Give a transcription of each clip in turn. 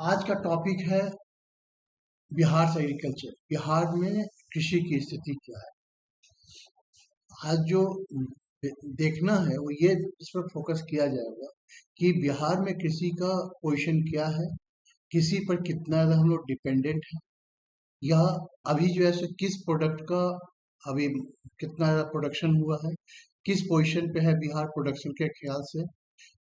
आज का टॉपिक है बिहार से एग्रीकल्चर। बिहार में कृषि की स्थिति क्या है। आज जो देखना है वो ये इस पर फोकस किया जाएगा कि बिहार में कृषि का पोजीशन क्या है, कृषि पर कितना ज़्यादा हम लोग डिपेंडेंट हैं, या अभी जो है सो किस प्रोडक्ट का अभी कितना ज़्यादा प्रोडक्शन हुआ है, किस पोजीशन पे है बिहार प्रोडक्शन के ख्याल से,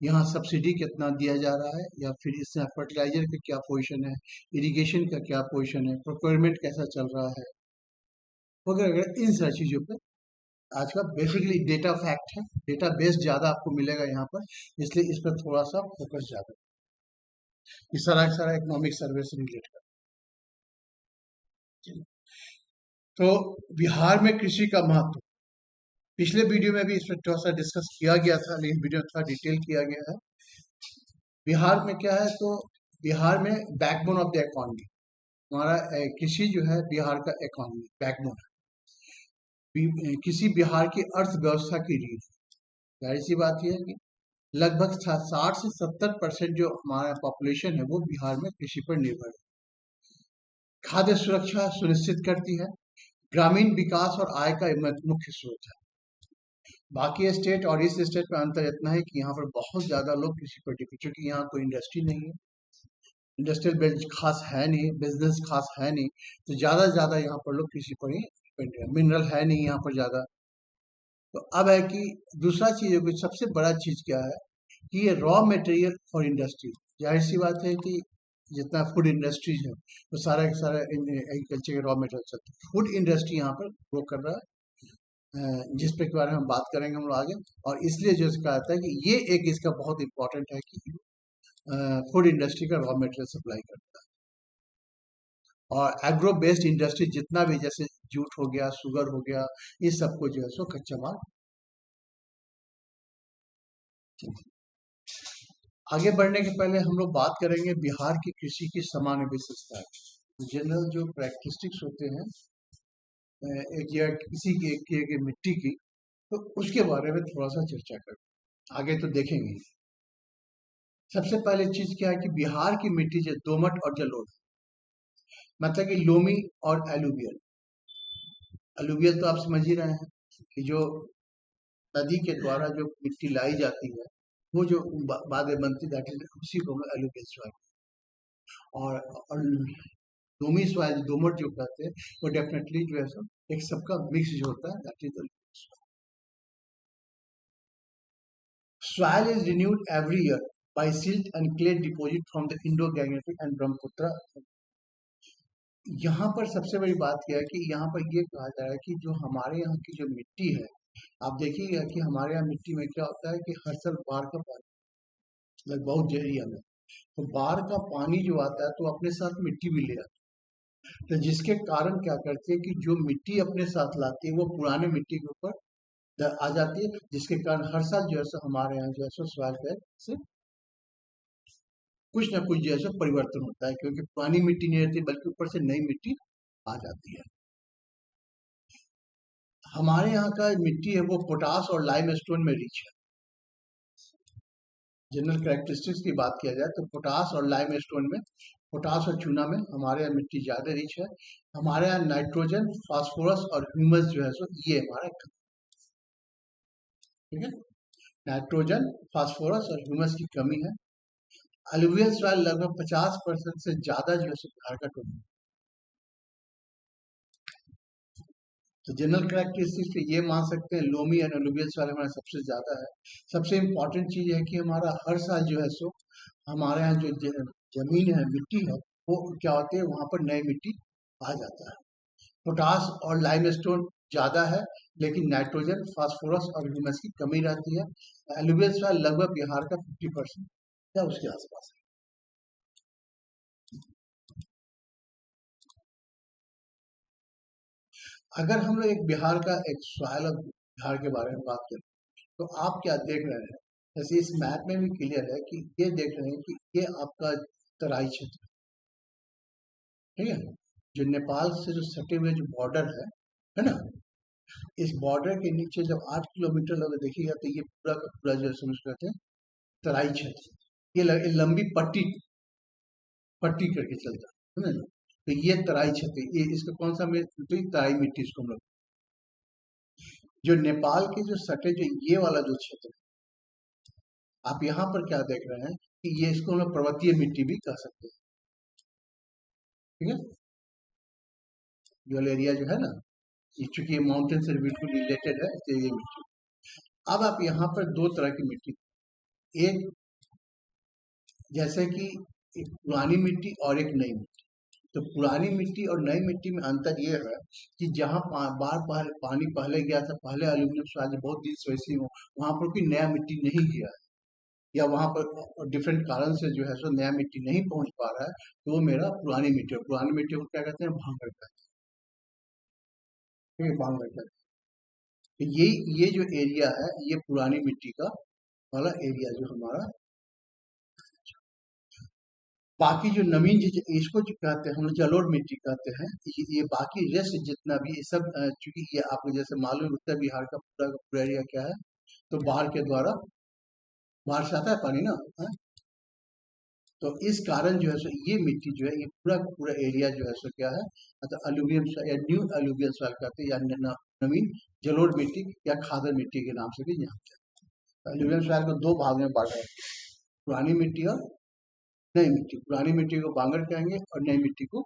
यहाँ सब्सिडी कितना दिया जा रहा है, या फिर इसमें फर्टिलाइजर का क्या पोजीशन है, इरिगेशन का क्या पोजीशन है, प्रोक्योरमेंट कैसा चल रहा है वगैरह वगैरह। इन सारी चीज़ों पे आज का बेसिकली डेटा फैक्ट है, डेटा बेस ज़्यादा आपको मिलेगा यहाँ पर, इसलिए इस पर थोड़ा सा फोकस ज़्यादा। इस सारा इकोनॉमिक सर्वे से रिलेट कर। तो बिहार में कृषि का महत्व पिछले वीडियो में भी इस पर थोड़ा सा डिस्कस किया गया था, लेकिन वीडियो में थोड़ा डिटेल किया गया है। बिहार में क्या है, तो बिहार में बैकबोन ऑफ द इकोनॉमी, हमारा कृषि जो है बिहार का इकोनॉमी बैकबोन है। किसी बिहार की अर्थव्यवस्था की रीढ़। जाहिर सी बात यह है कि लगभग 60 से 70% जो हमारा पॉपुलेशन है वो बिहार में कृषि पर निर्भर है। खाद्य सुरक्षा सुनिश्चित करती है, ग्रामीण विकास और आय का मुख्य स्रोत है। बाकी स्टेट और इस स्टेट में अंतर इतना है कि यहाँ पर बहुत ज्यादा लोग कृषि पर डिपेंड, क्योंकि यहाँ कोई इंडस्ट्री नहीं है, इंडस्ट्रियल बेल्ट खास है नहीं, बिजनेस खास है नहीं, तो ज्यादा से ज्यादा यहाँ पर लोग कृषि पर ही डिपेंड है। मिनरल है नहीं यहाँ पर ज्यादा। तो अब है कि दूसरा चीज है, सबसे बड़ा चीज क्या है कि ये रॉ मटेरियल फॉर इंडस्ट्री। जाहिर सी बात है कि जितना फूड इंडस्ट्रीज है वो सारा का सारा एग्रीकल्चर के रॉ मटेरियल चलता है। फूड इंडस्ट्री यहाँ पर ग्रो कर रहा है, जिस पे के बारे में हम बात करेंगे हम लोग आगे। और इसलिए जो इसका आता है कि ये एक इसका बहुत इंपॉर्टेंट है कि फूड इंडस्ट्री का रॉ मटेरियल सप्लाई करता है। और एग्रो बेस्ड इंडस्ट्री जितना भी, जैसे जूट हो गया, शुगर हो गया, इस सबको जो है सो कच्चा माल। आगे बढ़ने के पहले हम लोग बात करेंगे बिहार की कृषि की सामान्य विशेषताएं, जनरल जो प्रैक्टिस्टिक्स होते हैं एक या किसी की मिट्टी की, तो उसके बारे में थोड़ा सा चर्चा करें। आगे तो देखेंगे। सबसे पहले चीज क्या है कि बिहार की मिट्टी जो दोमट और जलोढ़, मतलब कि लोमी और एलुवियल। एलुवियल तो आप समझ ही रहे हैं कि जो नदी के द्वारा जो मिट्टी लाई जाती है वो जो बाद में बनती जाती है, उसी को हम एलुवियल सॉइल। और लोमी सॉइल, दोमट जो कहते हैं, वो डेफिनेटली जो है सो एक सबका मिक्स जो होता है, that is soil is renewed every year by silt and clay deposit from the Indo-Gangetic and Brahmaputra। यहाँ पर सबसे बड़ी बात यह है कि यहाँ पर ये कहा जा रहा है कि जो हमारे यहाँ की जो मिट्टी है, आप देखिएगा कि हमारे यहाँ मिट्टी में क्या होता है कि हर साल बाढ़ का पानी, बहुत एरिया में तो बाढ़ का पानी जो आता है तो अपने साथ मिट्टी भी ले आता है। तो जिसके कारण क्या करती है कि जो मिट्टी अपने साथ लाती है वो पुराने मिट्टी के ऊपर आ जाती है, जिसके कारण हर साल जो है सो हमारे यहाँ जो है सो सॉइल का से कुछ ना कुछ जो है सो परिवर्तन होता है, क्योंकि पुरानी मिट्टी नहीं रहती बल्कि ऊपर से नई मिट्टी आ जाती है। हमारे यहाँ का मिट्टी है वो पोटास और लाइम स्टोन में रिच है। जनरल कैरेक्टरिस्टिक्स की बात किया जाए तो पोटास और लाइम स्टोन में, पोटास और चूना में हमारे यहाँ मिट्टी ज्यादा रिच है। हमारे यहाँ नाइट्रोजन, फास्फोरस और ह्यूमस जो है सो ये हमारा, ठीक है, नाइट्रोजन, फास्फोरस और ह्यूमस की कमी है। अलुवियल सॉइल लगभग 50% से ज्यादा जो है बिहार का टोटल। तो जनरल कैरेक्टरिस्टिक्स पे ये मान सकते हैं लोमी एंड अलुवियल सॉइल हमारा सबसे ज्यादा है। सबसे इम्पोर्टेंट चीज है कि हमारा हर साल जो है सो हमारे यहाँ जो जमीन है, मिट्टी है, वो क्या होती है वहां पर नई मिट्टी आ जाता है। पोटास और लाइमस्टोन ज्यादा है, लेकिन नाइट्रोजन, फास्फोरस और ह्यूमस की कमी रहती है। अलुवियल सॉइल लगभग बिहार का 50% या उसके आसपास है। अगर हम लोग एक बिहार का एक सॉइल और बिहार के बारे में बात करें तो आप क्या देख रहे हैं, जैसे इस मैप में भी क्लियर है कि ये देख रहे हैं कि ये आपका तराई क्षेत्र, ठीक है, जो नेपाल से जो सटे हुए जो बॉर्डर है ना, इस बॉर्डर के नीचे जब 8 किलोमीटर लगे देखिएगा तो ये पूरा का पूरा जो समझ कहते हैं तराई क्षेत्र। ये लंबी पट्टी पट्टी करके चलता है ना। तो ये तराई क्षेत्र, ये इसका कौन सा तो ये तराई मिट्टी इसको हम लोग, जो नेपाल के जो सटे जो ये वाला जो क्षेत्र है, आप यहाँ पर क्या देख रहे हैं कि ये इसको हम लोग पर्वतीय मिट्टी भी कह सकते हैं। ठीक है, ये एरिया जो है ना, ये चूंकि ये माउंटेन से बिल्कुल रिलेटेड है, तो ये मिट्टी। अब आप यहाँ पर दो तरह की मिट्टी, एक जैसे कि एक पुरानी मिट्टी और एक नई मिट्टी। तो पुरानी मिट्टी और नई मिट्टी में अंतर ये है कि जहाँ बार बार पानी पहले गया था, पहले एल्यूमिनियम सॉइल बहुत दिन से वैसी हो, वहां पर कोई नया मिट्टी नहीं गया है, या वहां पर डिफरेंट कारण से जो है सो नया मिट्टी नहीं पहुंच पा रहा है, तो वो मेरा पुरानी मिट्टी है। पुरानी मिट्टी को क्या कहते हैं? भांगड़ कहते हैं। भांगड़ कहते हैं। तो ये जो एरिया है, ये पुरानी मिट्टी का वाला एरिया जो हमारा। बाकी जो नवीन इसको जो कहते हैं हम लोग जलोढ़ मिट्टी कहते हैं, ये बाकी रेस्ट जितना भी ये सब चूंकि ये आपको जैसे मालूम है, उत्तर बिहार का पूरा एरिया क्या है, तो बाढ़ के द्वारा, बाहर से आता है पानी ना, है? तो इस कारण जो है सो ये मिट्टी जो है, ये पूरा का पूरा एरिया जो है सो क्या है, मतलब एलुवियल या न्यू एलुवियल सॉइल कहते हैं, या नवीन जलोढ़ मिट्टी या खादर मिट्टी के नाम से भी जानते हैं। एलुवियल सॉइल को दो भाग में बांटा है, पुरानी मिट्टी और नई मिट्टी। पुरानी मिट्टी को बांगर कहेंगे और नई मिट्टी को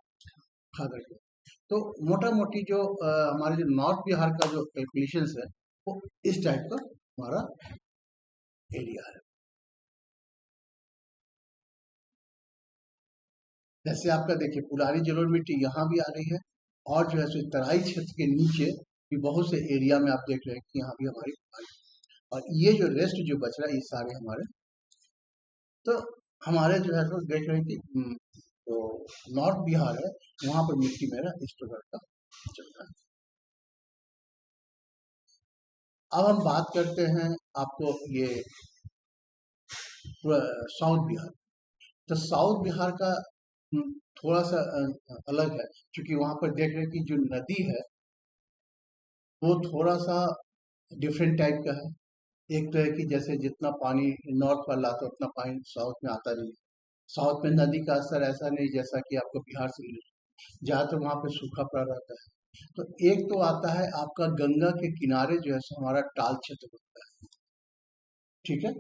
खादर कहेंगे। तो मोटा मोटी जो हमारे जो नॉर्थ बिहार का जो कैलकुलेशन है, वो इस टाइप का हमारा एरिया है। जैसे आपका देखिए पुरानी जलोढ़ मिट्टी यहाँ भी आ रही है, और जो है सो तराई क्षेत्र के नीचे भी बहुत से एरिया में आप देख रहे हैं कि यहाँ भी हमारी, और ये जो रेस्ट जो बच रहा है ये सारे हमारे, तो हमारे जो है सो देख रहे हैं कि तो नॉर्थ बिहार है, वहां पर मिट्टी मेरा इस प्रकार का चल रहा है। अब हम बात करते हैं आपको ये साउथ बिहार। तो साउथ बिहार का थोड़ा सा अलग है, क्योंकि वहां पर देख रहे हैं कि जो नदी है वो थोड़ा सा डिफरेंट टाइप का है। एक तो है कि जैसे जितना पानी नॉर्थ वाला आता है उतना पानी साउथ में आता नहीं। साउथ में नदी का असर ऐसा नहीं जैसा कि आपको बिहार से जहाँ तो वहां पे सूखा पड़ा रहता है। तो एक तो आता है आपका गंगा के किनारे जो है सो हमारा टाल क्षेत्र होता है। ठीक है,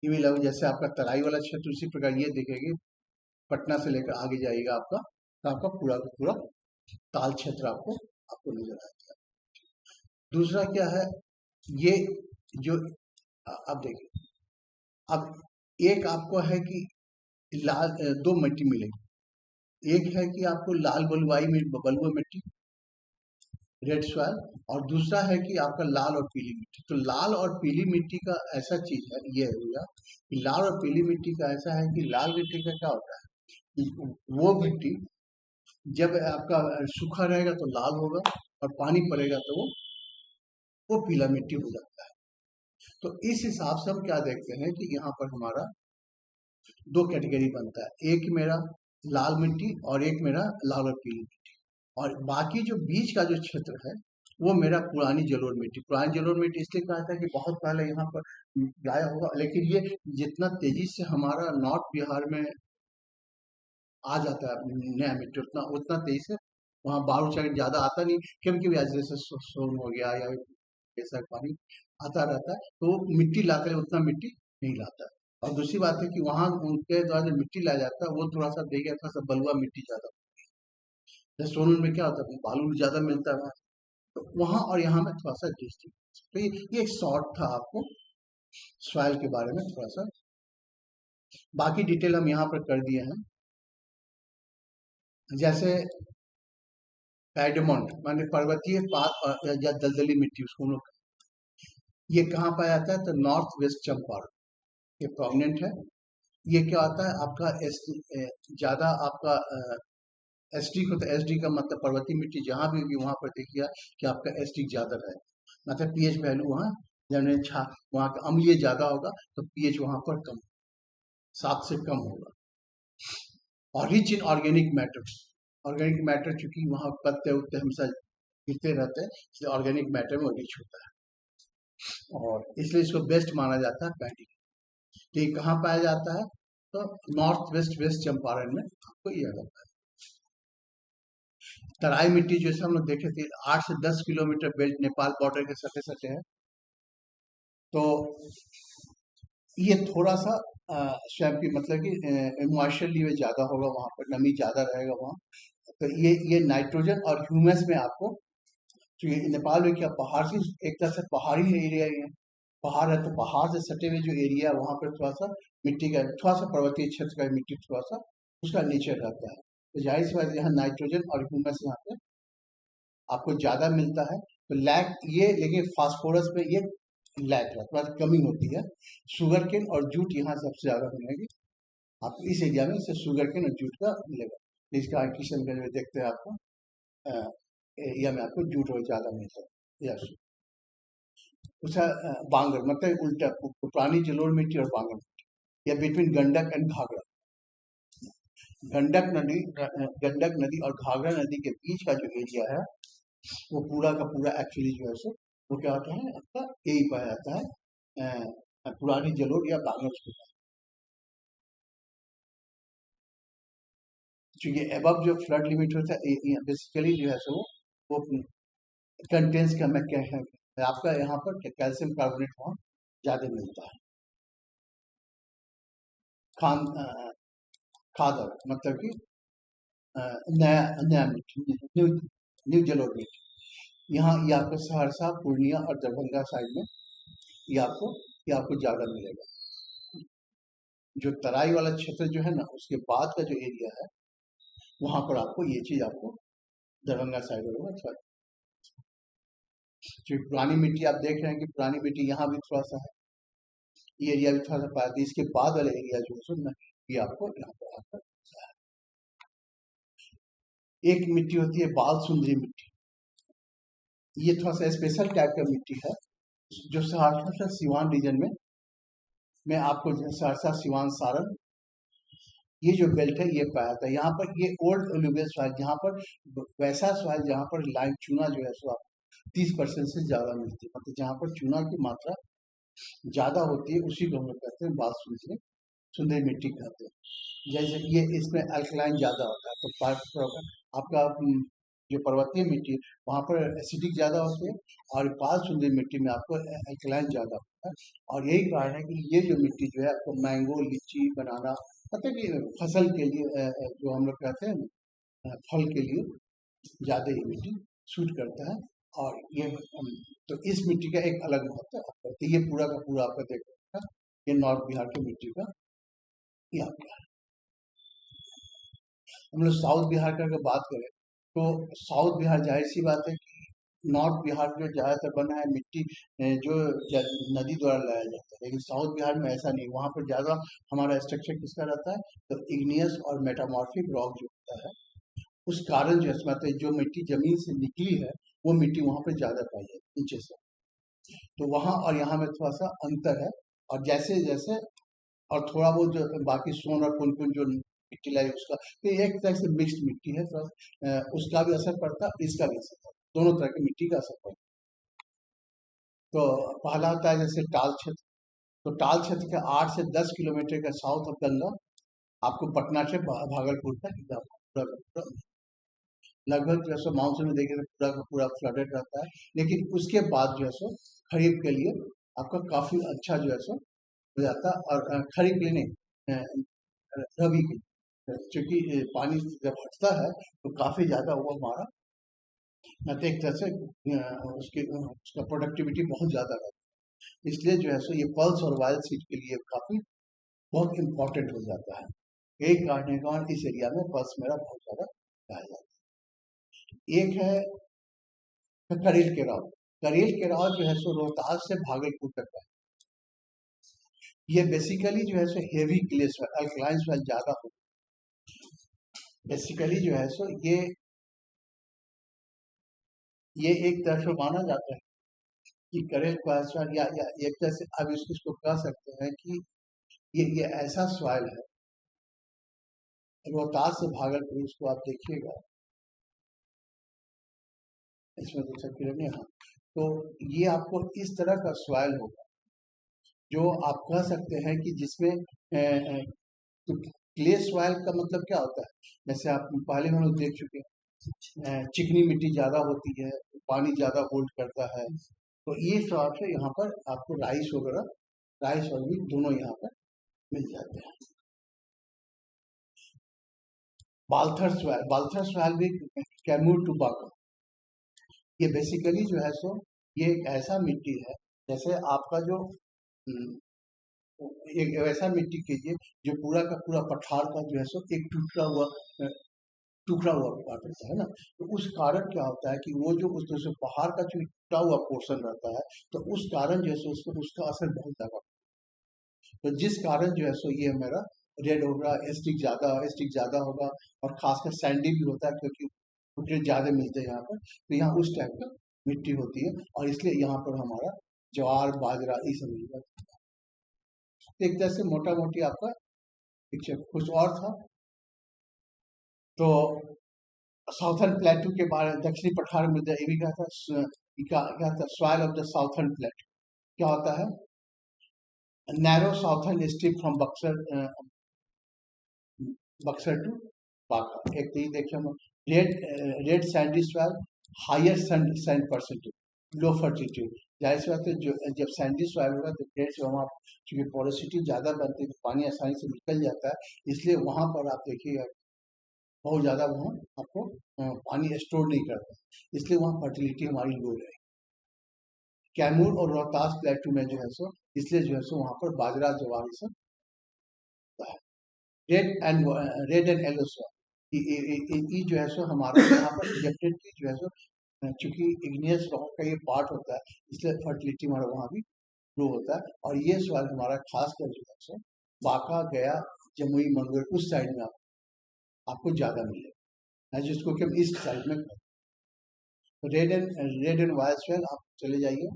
ये भी लगभग जैसे आपका तराई वाला क्षेत्र, उसी प्रकार ये देखेंगे पटना से लेकर आगे जाएगा आपका, तो आपका पूरा का पूरा ताल क्षेत्र आपको आपको नजर आता है। दूसरा क्या है, ये जो अब देखिए, अब एक आपको है कि लाल दो मिट्टी मिलेगी। एक है कि आपको लाल बलुआई में बलुआ मिट्टी, रेड सॉइल, और दूसरा है कि आपका लाल और पीली मिट्टी। तो लाल और पीली मिट्टी का ऐसा चीज है, ये हुआ कि लाल और पीली मिट्टी का ऐसा है कि लाल मिट्टी का क्या होता है कि वो मिट्टी जब आपका सूखा रहेगा तो लाल होगा, और पानी पड़ेगा तो वो पीला मिट्टी हो जाता है। तो इस हिसाब से हम क्या देखते हैं कि यहाँ पर हमारा दो कैटेगरी बनता है, एक मेरा लाल मिट्टी और एक मेरा लाल और पीली मिट्टी, और बाकी जो बीच का जो क्षेत्र है वो मेरा पुरानी जलोढ़ मिट्टी। पुरानी जलोढ़ मिट्टी इसलिए कहा था कि बहुत पहले यहाँ पर गाया होगा, लेकिन ये जितना तेजी से हमारा नॉर्थ बिहार में आ जाता है नया मिट्टी, उतना उतना तेजी से वहाँ बालू चाट ज्यादा आता नहीं, क्योंकि जैसे सोन हो गया या ऐसा पानी आता रहता है, तो मिट्टी लाते हैं उतना मिट्टी नहीं लाता है। और दूसरी बात है कि वहाँ उनके द्वारा जो मिट्टी लाया जाता है वो थोड़ा सा देखिए, थोड़ा सा बलुआ मिट्टी ज्यादा, जैसे सोन में क्या होता है बालू ज्यादा मिलता है, तो वहाँ और यहाँ में थोड़ा सा डिस्ट्रिक्ट। तो ये एक शॉर्ट था आपको सॉइल के बारे में थोड़ा सा, बाकी डिटेल हम यहाँ पर कर दिए हैं। जैसे पैडमोंट माने पर्वतीय पात या दलदली मिट्टी, उसको हम लोग, ये कहाँ पाया जाता है? तो नॉर्थ वेस्ट चंपारण, ये प्रोमिनेंट है। ये क्या होता है आपका ज्यादा आपका एसडी को, तो एसडी का मतलब पर्वतीय मिट्टी जहां भी होगी वहां पर देखिए कि आपका एसडी ज्यादा है, मतलब पीएच वैल्यू वहाँ वहाँ का अम्लीय ज्यादा होगा, तो पीएच वहां पर कम, 7 से कम होगा। और rich in organic matter, organic matter चूंकि वहाँ पत्ते उत्ते हमेशा गिरते रहते हैं, इसलिए ऑर्गेनिक मैटर में रिच होता है, और इसलिए इसको बेस्ट माना जाता है पैडी। तो ये कहाँ पाया जाता है? तो नॉर्थ वेस्ट वेस्ट चंपारण में आपको ये आ जाता है। तराई मिट्टी जैसे हम लोग देखे थे 8 से 10 किलोमीटर बेल्ट नेपाल बॉर्डर के सटे सटे है। तो ये थोड़ा सा स्वयं की मतलब कि मॉइस्चर लेवल ज़्यादा होगा, वहाँ पर नमी ज़्यादा रहेगा वहाँ। तो ये नाइट्रोजन और ह्यूमस में आपको, क्योंकि नेपाल में क्या पहाड़ से एक तरह से पहाड़ी एरिया ही है, पहाड़ है, तो पहाड़ से सटे हुए जो एरिया है वहाँ पर थोड़ा सा मिट्टी का, थोड़ा सा पर्वतीय क्षेत्र का मिट्टी थोड़ा सा उसका नेचर रहता है। तो जाहिर सी बात यहाँ नाइट्रोजन और ह्यूमस यहाँ पे आपको ज़्यादा मिलता है। तो लैक ये, लेकिन फास्फोरस में ये लैक रहता है, कमी होती है। शुगर केन और जूट यहाँ सबसे ज़्यादा मिलेगी आपको इस एरिया में, इससे शुगर केन और जूट का मिलेगा। तो इसका किशनगंज में देखते हैं आपको एरिया में आपको जूट और ज़्यादा मिलता है। यस, उसका बांगर मतलब उल्टा, पुरानी जलोढ़ मिट्टी और बांगर मिट्टी, या बिटवीन गंडक एंड घाघरा। गंडक नदी और घाघरा नदी के बीच का जो एरिया है वो पूरा का पूरा एक्चुअली जो है सो वो क्या होता है आपका यही पाया जाता है, पुरानी जलोढ़ या बांगर के पास। क्योंकि एबव जो फ्लड लिमिट होता है बेसिकली जो है सो वो कंटेंस का मैं क्या है आपका यहाँ पर कैल्शियम कार्बोनेट वहाँ ज़्यादा मिलता है। खान खादर मतलब कि नया नया मिट्टी, न्यू न्यू जलोढ़ मिट्टी, यहाँ ये आपको सहरसा पूर्णिया और दरभंगा साइड में ये आपको ज़्यादा मिलेगा। जो तराई वाला क्षेत्र जो है ना उसके बाद का जो एरिया है वहाँ पर आपको ये चीज़ आपको दरभंगा साइड होगा थोड़ा। जो पुरानी मिट्टी आप देख रहे हैं कि पुरानी मिट्टी यहाँ भी थोड़ा सा है, ये एरिया भी थोड़ा सा पाया, इसके बाद वाले एरिया जो है ना ये आपको यहाँ पर आता है। एक मिट्टी होती है बाल सुंदरी मिट्टी, ये थोड़ा सा स्पेशल टाइप का मिट्टी है जो सहरसा सिवान रीजन में मैं आपको सहरसा सिवान सारण ये जो बेल्ट है ये पाया था। यहाँ पर ये ओल्ड एलुवियल सॉइल, जहाँ पर वैसा सॉइल जहाँ पर लाइम चूना जो है सो 30% से ज़्यादा मिलती है, मतलब जहाँ पर चूना की मात्रा ज़्यादा होती है उसी को हम लोग कहते हैं बाल सुंदरी सुंदरी मिट्टी कहते हैं। जैसे ये इसमें अल्कलाइन ज़्यादा होता है, तो आपका जो पर्वतीय मिट्टी वहाँ पर एसिडिक ज़्यादा होती है और बाल सुंदरी मिट्टी में आपको अल्कलाइन ज़्यादा होता है। और यही कारण है कि ये जो मिट्टी जो है आपको मैंगो, लीची, बनाना, मतलब कि फसल के लिए जो हम लोग कहते हैं ना फल के लिए ज़्यादा ये मिट्टी सूट करता है। और ये तो इस मिट्टी का एक अलग महत्व है आपका। तो ये पूरा का पूरा आपका देखा ये नॉर्थ बिहार की मिट्टी का ये आपका है। हम लोग साउथ बिहार का अगर बात करें तो साउथ बिहार जाहिर सी बात है कि नॉर्थ बिहार जो ज़्यादातर बना है मिट्टी जो नदी द्वारा लाया जाता है, लेकिन साउथ बिहार में ऐसा नहीं, वहाँ पर ज़्यादा हमारा स्ट्रक्चर किसका रहता है तो इग्नियस और मेटामॉर्फिक रॉक जो होता है उस कारण जो है जो मिट्टी जमीन से निकली है वो मिट्टी वहाँ पर ज़्यादा पाई जाती है नीचे से। तो वहाँ और यहाँ में थोड़ा सा अंतर है। और जैसे जैसे और थोड़ा बहुत जो बाकी सोन और पुनपुन जो मिट्टी लाई उसका तो एक तरह से मिक्स्ड मिट्टी है, थोड़ा उसका भी असर पड़ता है, इसका भी असर पड़ता है, दोनों तरह की मिट्टी का असर पड़ता है। तो पहला होता है जैसे टाल क्षेत्र, तो टाल क्षेत्र के 8 से 10 किलोमीटर का साउथ ऑफ गंगा आपको पटना से भागलपुर तक पूरा पूरा लगभग जो है सो मानसून में देखिए तो पूरा का पूरा फ्लडेड रहता है। लेकिन उसके बाद जो है सो खरीफ के लिए आपका काफी अच्छा जो है सो हो जाता है। और खरीफ के लिए नहीं, रबी के लिए, क्योंकि पानी जब हटता है तो काफी ज्यादा वो हमारा एक तरह से उसका प्रोडक्टिविटी बहुत ज्यादा रहता है। इसलिए जो है सो ये पल्स और वायल सीड के लिए काफी बहुत इंपॉर्टेंट हो जाता है। एक काटने का इस एरिया में पल्स मेरा बहुत ज्यादा पाया जाता है। एक है करेल के राव, करेल के राव जो है सो रोहतास से भागलपुर तक है। ये बेसिकली जो है सो heavy clay soil, alkaline soil ज्यादा होता है। बेसिकली जो है सो ये एक तरह से माना जाता है कि करेल सॉइल या एक तरह से अब इसको कह सकते हैं कि ये ऐसा सॉइल है रोहतास से भागलपुर, इसको आप देखिएगा इसमें देख सकते हैं हाँ। तो ये आपको इस तरह का सॉइल होगा जो आप कह सकते हैं कि जिसमें तो क्ले सॉइल का मतलब क्या होता है, जैसे आप पहले हम लोग देख चुके हैं, चिकनी मिट्टी ज़्यादा होती है, पानी ज़्यादा होल्ड करता है, तो ये हिसाब से यहाँ पर आपको राइस वगैरह, राइस और भी दोनों यहाँ पर मिल जाते हैं। बाल्थर सॉइल भी कैमूर टू बागा, ये बेसिकली जो है सो ये एक ऐसा मिट्टी है, जैसे आपका जो एक वैसा मिट्टी कीजिए जो पूरा का पूरा पठार का जो है सो एक टुकड़ा हुआ पार्ट रहता है ना, तो उस कारण क्या होता है कि वो जो उस जैसे पहाड़ का जो टूटा हुआ पोर्शन रहता है, तो उस कारण जो है सो उसको उसका असर बहुत ज्यादा, तो जिस कारण जो है सो ये मेरा रेड होगा, एस्टिक ज्यादा होगा, और खासकर सैंडी भी होता है क्योंकि टुकड़े ज्यादा मिलते हैं यहाँ पर, तो यहाँ उस टाइप का मिट्टी होती है, और इसलिए यहाँ पर हमारा ज्वार बाजरा ये सब मिल जाता है। एक तरह से मोटा मोटी आपका पिक्चर कुछ और था। तो साउथर्न प्लेटू के बारे में, दक्षिणी पठार में ये भी क्या था, क्या था, soil of the southern plateau क्या होता है, narrow southern strip from Buxar to Banka, एक तो ये देखिए हम red sandy soil, higher sand percentage, low fertility, जाहिर सी बात है जो जब सैंडी सॉइल होगा तो पेड़ से वहाँ चूंकि पोरोसिटी ज़्यादा बनती है तो पानी आसानी से निकल जाता है, इसलिए वहाँ पर आप देखिएगा बहुत ज़्यादा वहाँ आपको पानी स्टोर नहीं करता, इसलिए वहाँ फर्टिलिटी हमारी लो रहेगी। कैमूर और रोहतास प्लेटू में जो है सो इसलिए जो है सो वहाँ पर बाजरा ज्वार ये सब होता है। रेड एंड येलो सॉइल, ये जो है सो हमारा यहाँ पर डेफिनेटली जो है सो चूंकि इग्नियस रॉक का ये पार्ट होता है, इसलिए फर्टिलिटी हमारा वहाँ भी लो होता है, और ये सॉइल हमारा खास कर जो है सो बांका गया जमुई मंगूर उस साइड में आपको ज़्यादा मिलेगा, जिसको कि हम ईस्ट साइड में रेड एंड वाइट सॉइल आप चले जाइए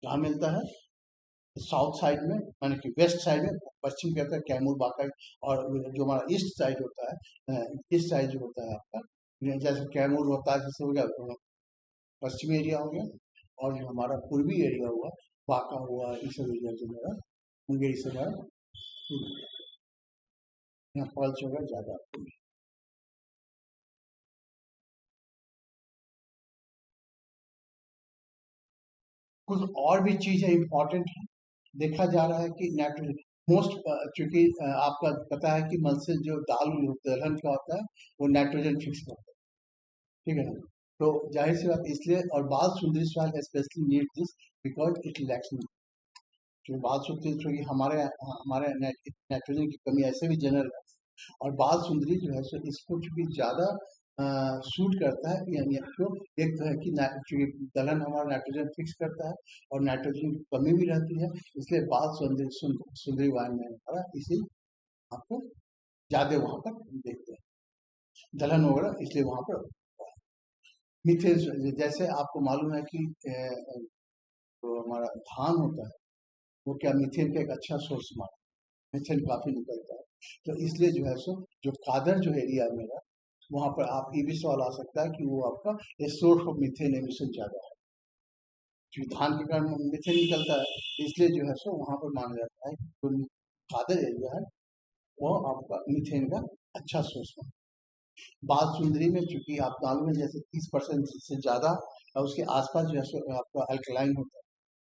कहाँ मिलता है, साउथ साइड में, माने कि वेस्ट साइड में, पश्चिम कहता है कैमूर बाका, और जो हमारा ईस्ट साइड होता है, ईस्ट साइड जो होता है आपका, जैसे कैमूर होता है, जैसे हो गया तो पश्चिमी एरिया हो गया, और जो हमारा पूर्वी एरिया हुआ, बाका हुआ, ये सब एरिया जो मेरा मुंगेर से हमारा यहाँ पल्स होगा ज़्यादा। कुछ और भी चीज़ें इंपॉर्टेंट है, देखा जा रहा है कि नेचुरल मोस्ट, चूंकि आपका पता है कि मल से जो दाल दलहन का होता है वो नाइट्रोजन फिक्स करता है, ठीक है ना, तो जाहिर सी बात इसलिए, और बाल सुंदरी soil specially need this because it lacks, क्योंकि बाल सुंदरी चूंकि हमारे हमारे नाइट्रोजन की कमी ऐसे भी जनरल है, और बाल सुंदरी जो है सो इसको चूंकि ज़्यादा सूट करता है, यानी तो एक तो है कि चूंकि दलहन हमारा नाइट्रोजन फिक्स करता है और नाइट्रोजन की कमी भी रहती है, इसलिए बाल सुंदरी वाइन में हमारा इसी आपको ज़्यादा वहाँ पर देखते हैं दलहन वगैरह, इसलिए वहाँ पर मीथेन, जैसे आपको मालूम है कि जो हमारा धान होता है वो क्या मीथेन का एक अच्छा सोर्स माना, मीथेन काफ़ी निकलता है, तो इसलिए जो है सो जो कादर जो एरिया है मेरा, वहाँ पर आप ये भी सवाल आ सकता है कि वो आपका सोर्स ऑफ मीथेन एमिशन ज़्यादा है, क्योंकि धान के कारण मीथेन निकलता है, इसलिए जो है सो वहाँ पर माना जाता है कि जो कादर एरिया है वो आपका मीथेन का अच्छा सोर्स है। बाल सुंदरी में चूंकि आप दाल में जैसे 30% से ज़्यादा उसके आसपास जो है सो आपका अल्कलाइन होता है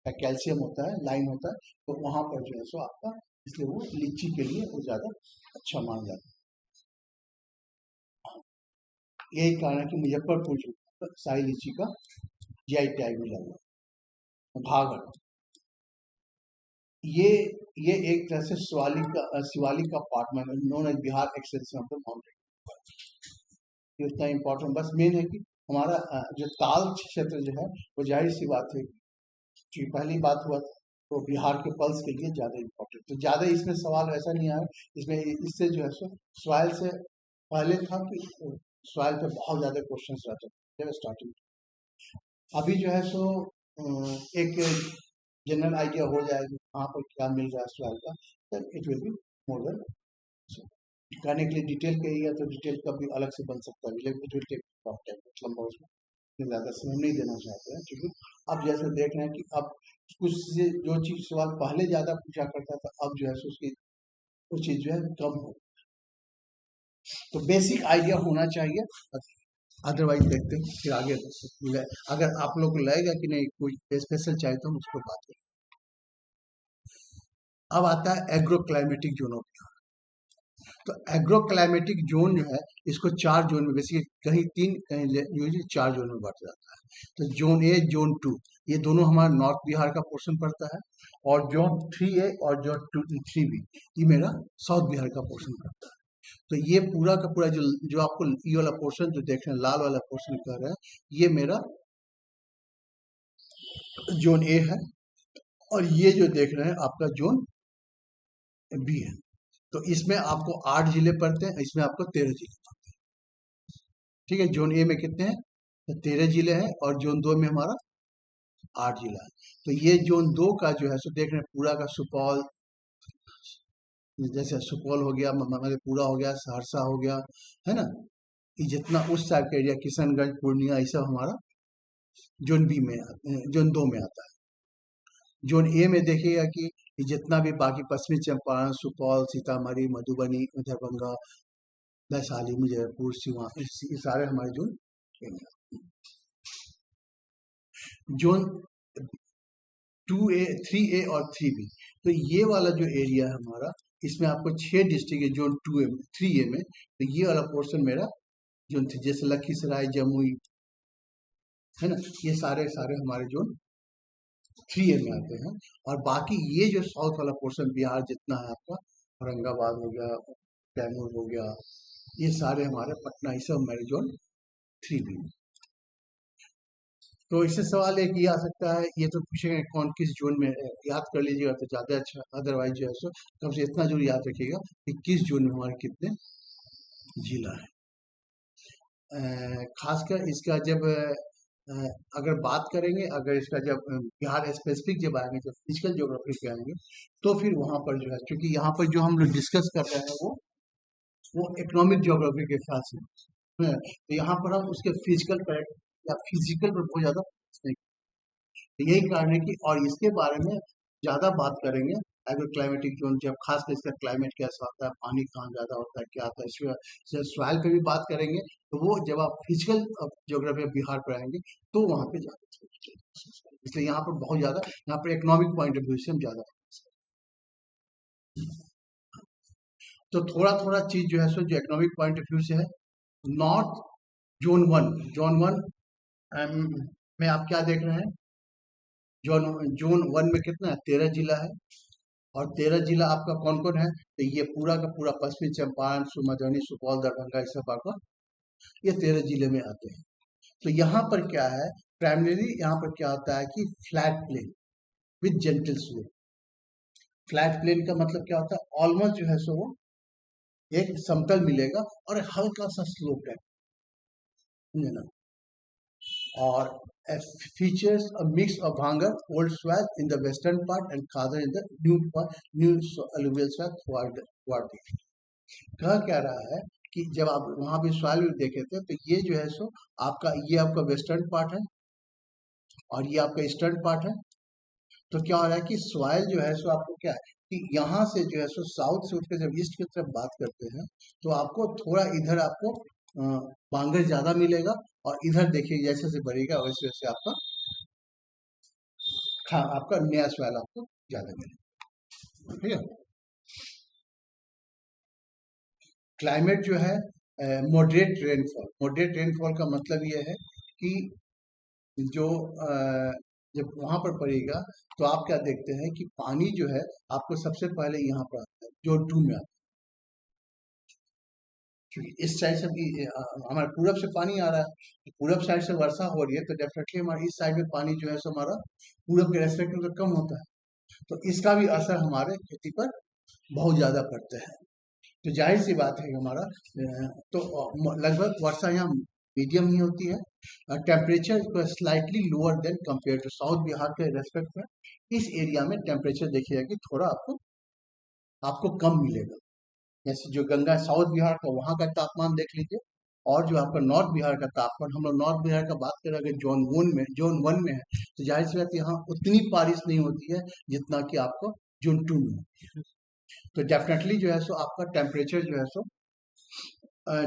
या कैल्शियम होता है, लाइन होता है, तो वहाँ पर जो है सो आपका, इसलिए वो लीची के लिए वो ज़्यादा अच्छा माना जाता है। यही कारण है कि मुजफ्फरपुर जो है शाही लीची का जीआई टैग मिला हुआ। भागड़, ये ये एक तरह से शिवालिक का पार्ट में known as Bihar extension of the mountain, ये उतना इम्पोर्टेंट, बस मेन है कि हमारा जो ताल क्षेत्र जो है वो जाहिर सी बात है कि पहली बात हुआ था, तो बिहार के पल्स के लिए ज़्यादा इम्पोर्टेंट, तो ज़्यादा इसमें सवाल ऐसा नहीं आया, इसमें इससे जो है सो सॉइल से पहले था कि सॉइल पे बहुत ज़्यादा क्वेश्चन रहते थे स्टार्टिंग, अभी जो है सो एक जनरल आइडिया हो जाएगा कहाँ पर क्या मिल रहा है सॉइल का, तो it will be more than, कहने के लिए डिटेल कहिए तो डिटेल का भी अलग से बन सकता है, लेकिन इट विल टेक लंबा, उसमें ज़्यादा समय नहीं देना चाहते हैं, क्योंकि अब जैसे देख रहे हैं कि अब कुछ से जो चीज़ सवाल पहले ज़्यादा पूछा करता था, अब जो है सो उसकी वो चीज जो है कम हो। तो बेसिक आइडिया होना चाहिए, अदरवाइज देखते हैं फिर आगे। अगर आप लोग को लगेगा कि नहीं कोई स्पेशल चाहिए तो हम उसको बात करें। अब आता है agro climatic zone of Bihar. तो एग्रो क्लाइमेटिक जोन जो है इसको 4 जोन में, बेसिकली कहीं 3 कहीं यूजली 4 जोन में बांटा जाता है। तो जोन ए, जोन 2 ये दोनों हमारा नॉर्थ बिहार का पोर्शन पड़ता है, और जोन 3A और जोन 3B ये मेरा साउथ बिहार का पोर्शन पड़ता है। तो ये पूरा का पूरा जो आपको ये वाला पोर्शन जो देख रहे हैं, लाल वाला पोर्शन कह रहे हैं, ये मेरा जोन ए है, और ये जो देख रहे हैं आपका जोन बी है। तो इसमें आपको 8 जिले पड़ते हैं, इसमें आपको 13 जिले पड़ते हैं। ठीक है, जोन ए में कितने हैं? तो 13 जिले हैं, और जोन 2 में हमारा 8 जिला है। तो ये जोन 2 का जो है सो देख रहे हैं पूरा का सुपौल, जैसे सुपौल हो गया, मधेपुरा हो गया, सहरसा हो गया, है ना, ये जितना उस साइड का एरिया, किशनगंज, पूर्णिया, ये सब हमारा जोन बी में, जोन 2 में आता है। जोन ए में देखिएगा कि ये जितना भी बाकी पश्चिमी चंपारण, सुपौल, सीतामढ़ी, मधुबनी, दरभंगा, वैशाली, मुजफ्फरपुर, सिवान, ये सारे हमारे जोन ए में आते हैं। जोन 2A, 3A और 3B, तो ये वाला जो एरिया है हमारा, इसमें आपको 6 डिस्ट्रिक्ट है जोन 2A में, 3A में। तो ये वाला पोर्शन मेरा जोन 3, जैसे लखीसराय, जमुई, है ना, ये सारे सारे हमारे जोन 3A में आते हैं। और बाकी ये जो साउथ वाला पोर्शन बिहार जितना है आपका, औरंगाबाद हो गया, कैमूर हो गया, ये सारे हमारे, पटना, ये सब हमारे जोन 3B में। तो इससे सवाल एक ये आ सकता है, ये तो पूछेंगे कौन किस जोन में है, याद कर लीजिएगा तो ज़्यादा अच्छा, अदरवाइज जो है सो कम से इतना जरूर याद रखिएगा कि किस जोन में हमारे कितने जिला है। खासकर इसका जब अगर बात करेंगे, अगर इसका जब बिहार स्पेसिफिक जब आएंगे, जब फिजिकल ज्योग्राफी पे आएंगे, तो फिर वहाँ पर जो है, क्योंकि यहाँ पर जो हम लोग डिस्कस कर रहे हैं वो इकोनॉमिक ज्योग्राफी के साथ से है, तो यहाँ पर हम उसके फिजिकल पर या फिजिकल पर बहुत ज़्यादा नहीं, तो यही कारण है कि, और इसके बारे में ज़्यादा बात करेंगे एग्रो क्लाइमेटिक जोन, जब खासकर इसका क्लाइमेट कैसा होता है, पानी कहाँ ज़्यादा होता है, क्या आता है, इसके सॉइल पे भी बात करेंगे। तो वो जब आप फिजिकल ज्योग्राफी ऑफ बिहार पर आएंगे तो वहाँ पे ज़्यादा, इसलिए यहाँ पर बहुत ज़्यादा, यहाँ पर इकोनॉमिक पॉइंट ऑफ व्यू से हम ज़्यादा। तो थोड़ा थोड़ा चीज़ जो है सो जो इकोनॉमिक पॉइंट ऑफ व्यू से है, नॉर्थ जोन 1, जोन 1 में आप क्या देख रहे हैं, जोन 1 में कितना है, 13 जिला है, और 13 जिला आपका कौन कौन है, तो ये पूरा का पूरा पश्चिमी चंपारण, मधुबनी, सुपौल, दरभंगा, ये सब आपका ये 13 जिले में आते हैं। तो यहाँ पर क्या है, प्राइमरी यहाँ पर क्या होता है कि flat plain with gentle slope. Flat plain का मतलब क्या होता है, ऑलमोस्ट जो है सो वो एक समतल मिलेगा और हल्का सा स्लोप है ना, और features a mix of Bhangar, old swell in the western part and Khadar in the new alluvial swell toward the कह क्या रहा है कि जब आप वहां पे सॉइल देखे थे, तो ये जो है सो आपका, ये आपका वेस्टर्न पार्ट है और ये आपका ईस्टर्न पार्ट है। तो क्या हो रहा है कि सॉइल जो है सो आपको क्या है कि यहाँ से जो है सो साउथ से उठकर जब ईस्ट की तरफ बात करते हैं, तो आपको थोड़ा इधर आपको बांगर ज्यादा मिलेगा, और इधर देखिए जैसे जैसे बढ़ेगा वैसे वैसे आपका नया सॉइल आपको ज्यादा मिलेगा। ठीक है, क्लाइमेट जो है मॉडरेट रेनफॉल, मॉडरेट रेनफॉल का मतलब ये है कि जो जब वहां पर पड़ेगा तो आप क्या देखते हैं कि पानी जो है आपको सबसे पहले यहाँ पर आता है, जोन 2 में आता है, क्योंकि इस साइड से भी हमारे पूरब से पानी आ रहा है, पूरब साइड से वर्षा हो रही है, तो डेफिनेटली हमारे इस साइड में पानी जो है सो हमारा पूरब के रेस्पेक्ट में तो कम होता है, तो इसका भी असर हमारे खेती पर बहुत ज्यादा पड़ता है। तो जाहिर सी बात है कि हमारा तो लगभग वर्षा यहाँ मीडियम ही होती है, temperature slightly lower than compare to south Bihar के रेस्पेक्ट में। इस एरिया में टेम्परेचर देखिएगा कि थोड़ा आपको कम मिलेगा, जैसे जो गंगा साउथ बिहार का वहाँ का तापमान देख लीजिए, और जो आपका नॉर्थ बिहार का तापमान, हम लोग नॉर्थ बिहार का बात करें अगर जोन वन में है, तो जाहिर सी बात यहाँ उतनी बारिश नहीं होती है जितना कि आपको जोन 2 में होती है। तो डेफिनेटली जो है सो आपका टेम्परेचर जो है सो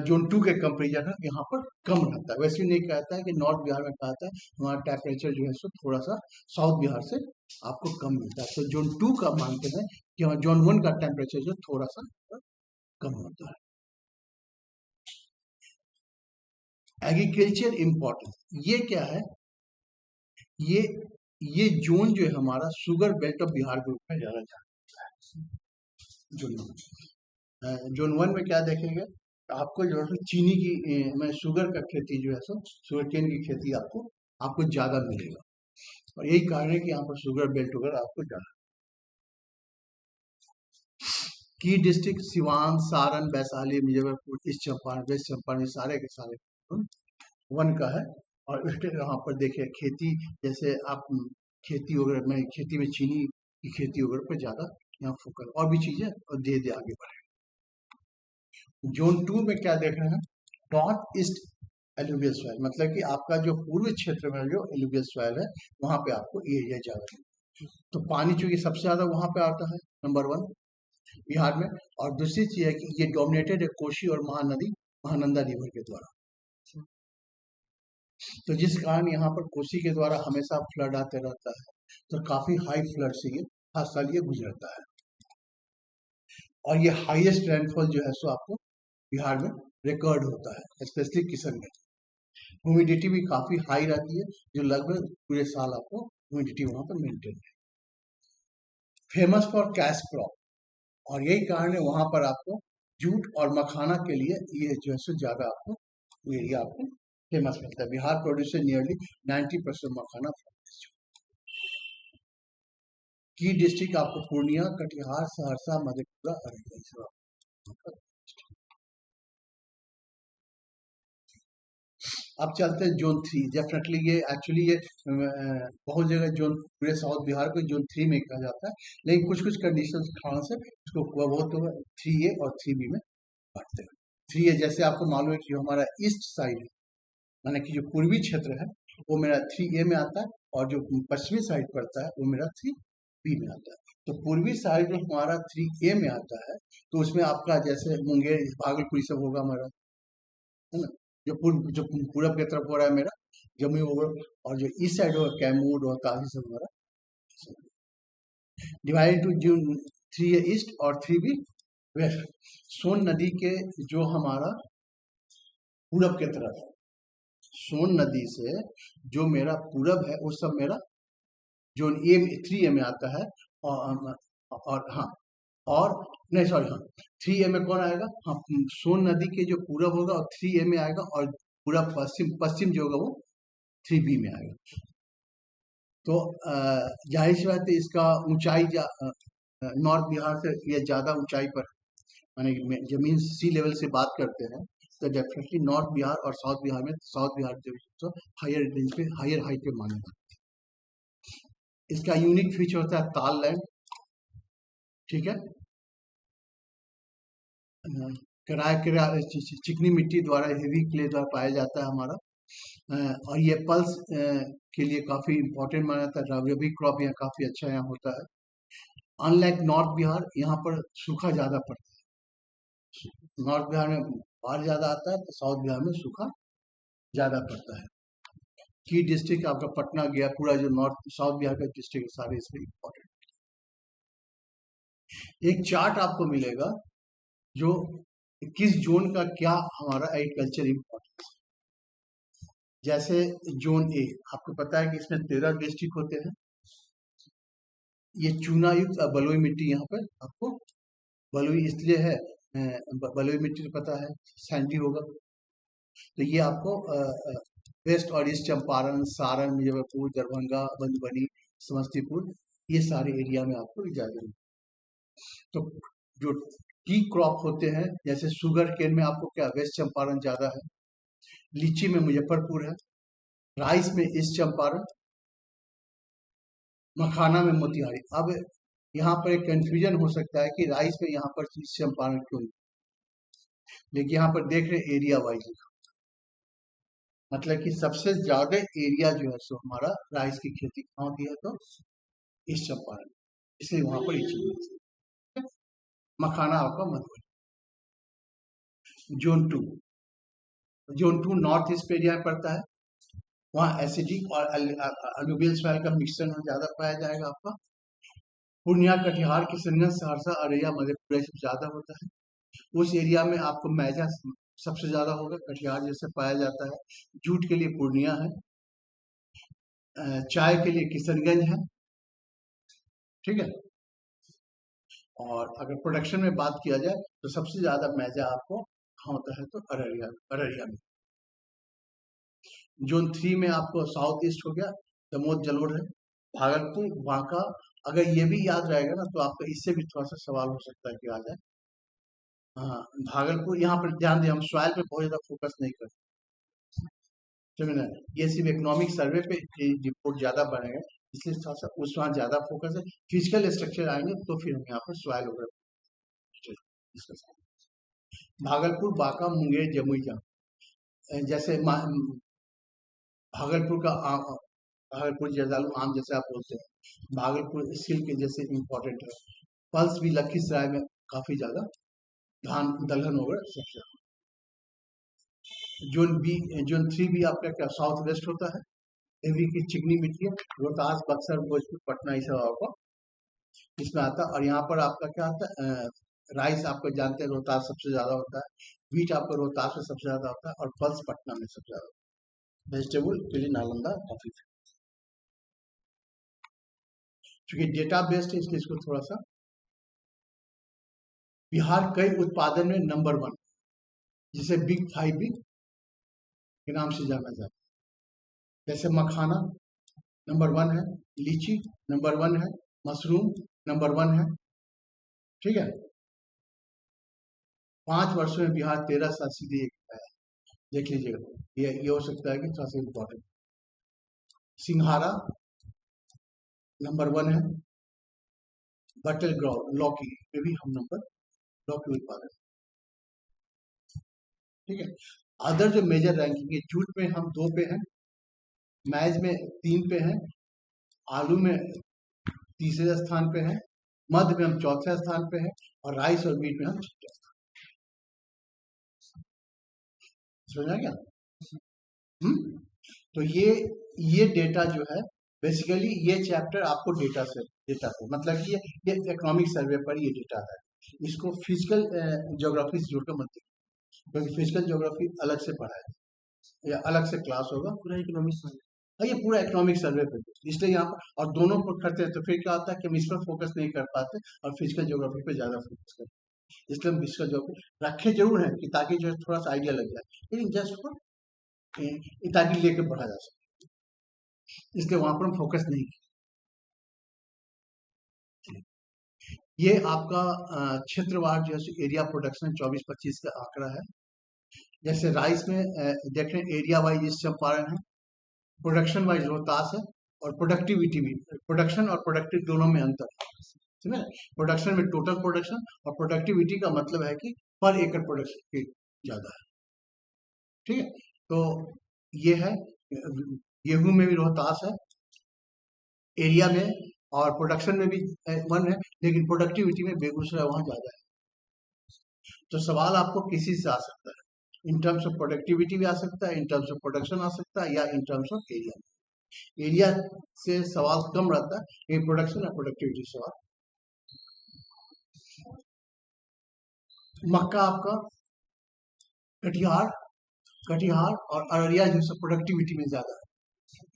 जोन 2 के कंपेरिजन है यहाँ पर कम रहता है। वैसे नहीं कहता है कि नॉर्थ बिहार में कहता है हमारा टेम्परेचर जो है सो थोड़ा सा साउथ बिहार से आपको कम मिलता है। तो जोन 2 का मानते हैं कि हाँ जोन 1 का टेम्परेचर जो थोड़ा सा कम होता है। एग्रीकल्चर इम्पोर्टेंट ये क्या है, ये ये जोन जो है हमारा sugar belt of Bihar group में ज्यादा जाता है। जोन 1 में क्या देखेंगे, आपको जो है चीनी की में शुगर का खेती जो है सो शुगर केन की खेती आपको ज्यादा मिलेगा, और यही कारण है कि यहाँ पर शुगर बेल्ट वगैरह आपको ज्यादा। की district Siwan, Saran, Vaishali, Muzaffarpur, east Champaran, west Champaran, सारे के सारे 1 का है। और यहाँ पर देखिए खेती, जैसे आप खेती वगैरह में, खेती में चीनी की खेती वगैरह पर ज्यादा यहाँ फोकस, और भी चीजें और दे आगे बढ़े। जोन 2 में क्या देख रहे हैं, नॉर्थ ईस्ट एलुवियल सॉइल, मतलब कि आपका जो पूर्वी क्षेत्र में जो एलुवियल सॉइल है वहां पे आपको एरिया ज्यादा है। तो पानी चूंकि सबसे ज्यादा वहां पे आता है नंबर 1 बिहार में, और दूसरी चीज है कि ये डोमिनेटेड है कोसी और महानदी महानंदा रिवर के द्वारा। तो जिस कारण यहाँ पर कोसी के द्वारा हमेशा फ्लड आते रहता है, तो काफी हाई फ्लड से ये हर साल ये गुजरता है। और ये हाईएस्ट रेनफॉल जो है सो आपको बिहार में रिकॉर्ड होता है, स्पेशली किशनगंज। ह्यूमिडिटी भी काफी हाई रहती है, जो लगभग पूरे साल आपको ह्यूमिडिटी वहां पर मेंटेन है। फेमस फॉर कैश क्रॉप, और यही कारण है वहां पर आपको जूट और मखाना के लिए ये जो है ज्यादा आपको एरिया आपको फेमस मिलता है। Bihar produce nearly 90% makhana from this jute. की डिस्ट्रिक्ट आपको पूर्णिया, कटिहार, सहरसा, मधेपुरा, अररिया। अब चलते हैं जोन 3। डेफिनेटली ये एक्चुअली ये बहुत जगह जोन, पूरे साउथ बिहार को जोन 3 में कहा जाता है, लेकिन कुछ कुछ कंडीशन कारण से इसको बहुत 3A और 3B में बांटते हैं। 3A जैसे आपको मालूम है कि जो हमारा ईस्ट साइड है, माने कि जो पूर्वी क्षेत्र है वो मेरा 3A में आता है, और जो पश्चिमी साइड पड़ता है वो मेरा 3B में आता है। तो पूर्वी साइड जो हमारा 3A में आता है, तो उसमें आपका जैसे मुंगेर, भागलपुर सब होगा हमारा, है ना। जो पूरब की तरफ हो रहा है मेरा जमुई होगा, और जो ईस्ट साइड होगा कैमूर, रोहतास सब हमारा divide two zone 3A east और 3B वेस्ट। सोन नदी के जो हमारा पूरब की तरफ है, सोन नदी से जो मेरा पूरब है वो सब मेरा जोन 3A में आता है। और हाँ, और नहीं सॉरी, हाँ 3A में कौन आएगा, हाँ सोन नदी के जो पूरब होगा और 3A में आएगा, और पूरा पश्चिम जो होगा वो 3B में आएगा। तो जाहिर सी बात है इसका ऊंचाई नॉर्थ बिहार से ये ज्यादा ऊंचाई पर, माने जमीन सी लेवल से बात करते हैं, तो डेफिनेटली नॉर्थ बिहार और साउथ बिहार में, साउथ बिहार जो हायर रेंज पे, हायर हाइट पे माना जाता है। इसका यूनिक फीचर होता है ताल लैंड, ठीक है, किराए चिकनी मिट्टी द्वारा, हेवी क्ले द्वारा पाया जाता है हमारा। और ये पल्स के लिए काफी इंपॉर्टेंट माना जाता है। रबी क्रॉप यहाँ काफी अच्छा यहाँ होता है। अनलाइक नॉर्थ बिहार, यहाँ पर सूखा ज्यादा पड़ता है। नॉर्थ बिहार में बाढ़ ज्यादा आता है, तो साउथ बिहार में सूखा ज्यादा पड़ता है। की डिस्ट्रिक्ट आपका पटना गया, पूरा जो नॉर्थ साउथ बिहार का डिस्ट्रिक्ट सारे इसमें इंपॉर्टेंट। एक चार्ट आपको मिलेगा जो किस जोन का क्या हमारा एग्रीकल्चर इम्पोर्टेंस। जैसे जोन ए, आपको पता है कि इसमें 13 डिस्ट्रिक्ट होते हैं। ये चूना युक्त बलुई मिट्टी, यहाँ पर आपको बलुई इसलिए है, बलुई मिट्टी पता है सैंडी होगा, तो ये आपको वेस्ट और ईस्ट चंपारण, सारण, मुजफ्फरपुर, दरभंगा, मधुबनी, समस्तीपुर, ये सारे एरिया में आपको ज्यादा। तो जो टी क्रॉप होते हैं, जैसे शुगर केन में आपको क्या वेस्ट चंपारण ज्यादा है, लीची में मुजफ्फरपुर है, राइस में ईस्ट चंपारण, मखाना में मोतिहारी। अब यहाँ पर एक कंफ्यूजन हो सकता है कि राइस में यहाँ पर ईस्ट चंपारण क्यों, लेकिन यहाँ पर देख रहे एरिया वाइज, मतलब कि सबसे ज्यादा एरिया जो है सो हमारा राइस की खेती कहाँ होती है, तो ईस्ट चंपारण, इसलिए वहां पर ये चीज। मखाना आपका Madhubani. Zone 2 north east area में पड़ता है, वहाँ एसिडिक और अलूवियल सॉइल का मिक्सचर ज्यादा पाया जाएगा आपका। पूर्णिया, कटिहार, किशनगंज, सहरसा, अररिया, मधेपुरा सब ज्यादा होता है। उस एरिया में आपको मैजा सबसे ज्यादा होगा, कटिहार जैसे पाया जाता है। जूट के लिए पूर्णिया है, चाय के लिए किशनगंज है, ठीक है। और अगर प्रोडक्शन में बात किया जाए तो सबसे ज्यादा मैजा आपको कहाँ होता है, तो अररिया में। जोन 3 में आपको साउथ ईस्ट हो गया, दमोह जलोढ़ है, भागलपुर, बांका। अगर ये भी याद रहेगा ना तो आपका इससे भी थोड़ा सा सवाल हो सकता है कि आ जाए। हाँ, भागलपुर, यहाँ पर ध्यान दें, हम सॉइल पे बहुत ज्यादा फोकस नहीं करते, समझ ना। ये सिर्फ इकोनॉमिक सर्वे पे रिपोर्ट ज्यादा बनेगा, इसलिए थोड़ा सा उस वहाँ ज्यादा फोकस है। फिजिकल स्ट्रक्चर आएंगे तो फिर हम यहाँ पर सॉइल वगैरह डिस्कस करेंगे। भागलपुर, बांका, मुंगेर, जमुई, जैसे भागलपुर का भागलपुर जर्दालू आम जैसे आप बोलते हैं, भागलपुर सिल्क जैसे इम्पोर्टेंट है। पल्स भी लखीसराय में काफी ज्यादा, धान दलहन वगैरह सबसे ज्यादा। जोन 3 भी आपका क्या साउथ वेस्ट होता है, हेवी की चिकनी मिट्टी है, रोहतास, बक्सर, भोजपुर, पटना, ये सब आपका इसमें आता है। और यहाँ पर आपका क्या आता है, राइस आपको जानते हैं रोहतास सबसे ज्यादा होता है, व्हीट आपका रोहतास में सबसे ज्यादा होता है, और पल्स पटना में सबसे ज्यादा। वेजिटेबल के लिए नालंदा काफी, क्योंकि डेटा बेस्ड है इसलिए इसको थोड़ा सा। बिहार कई उत्पादन में नंबर 1, जिसे बिग 5 भी के नाम से जाना जाता है। जैसे मखाना नंबर 1 है, लीची नंबर 1 है, मशरूम नंबर 1 है, ठीक है। 5 वर्षों में बिहार 13 सीधे है, देख लीजिएगा, ये हो सकता है कि थोड़ा सा इम्पोर्टेंट। सिंघाड़ा नंबर 1 है, बटल ग्राउंड लौकी में भी हम नंबर, लौकी उत्पादन, ठीक है। अदर जो मेजर रैंकिंग है, जूट में हम 2 पे हैं, मैज में 3 पे हैं, आलू में तीसरे स्थान पे हैं, मध्य में हम चौथे स्थान पे हैं, और राइस और मीट में हम छठे स्थान। समझा क्या? तो ये डेटा जो है, बेसिकली ये चैप्टर आपको डेटा से मतलब कि ये इकोनॉमिक सर्वे पर ये डेटा है। इसको फिजिकल ज्योग्राफी से जोड़कर मत देखिए, क्योंकि फिजिकल ज्योग्राफी अलग से पढ़ाया या अलग से क्लास होगा, पूरा इकोनॉमिक सर्वे। हाँ, ये पूरा इकोनॉमिक सर्वे पे, इसलिए यहाँ पर और दोनों पर करते हैं तो फिर क्या होता है कि हम इस पर फोकस नहीं कर पाते और फिजिकल ज्योग्राफी पे ज्यादा फोकस करते हैं। इसलिए हम फिजिकल ज्योग्राफी रखे जरूर हैं कि ताकि जो है थोड़ा सा आइडिया लग जाए, लेकिन जस्ट फॉर ताकि लेके पढ़ा जा सके, इसलिए वहां पर हम फोकस नहीं किए। ये आपका क्षेत्रवार जो है एरिया प्रोडक्शन 24-25 का आंकड़ा है। जैसे राइस में देख रहे हैं एरिया वाइज इस चंपारण है, प्रोडक्शन वाइज रोहतास है, और प्रोडक्टिविटी भी, प्रोडक्शन और प्रोडक्टिव दोनों में अंतर है, समझे। प्रोडक्शन में टोटल प्रोडक्शन, और प्रोडक्टिविटी का मतलब है कि पर एकड़ प्रोडक्शन की ज्यादा है, ठीक है। तो ये है, गेहूं में भी रोहतास है, एरिया में और प्रोडक्शन में भी 1 है, लेकिन प्रोडक्टिविटी में बेगूसराय वहां ज्यादा है। तो सवाल आपको किसी से आ सकता है, इन टर्म्स ऑफ प्रोडक्टिविटी भी आ सकता है, इन टर्म्स ऑफ प्रोडक्शन आ सकता है, या in terms of area. Area से सवाल कम रहता है, लेकिन प्रोडक्शन और प्रोडक्टिविटी सवाल। मक्का आपका कटिहार कटिहार और अररिया जो सब प्रोडक्टिविटी में ज्यादा है।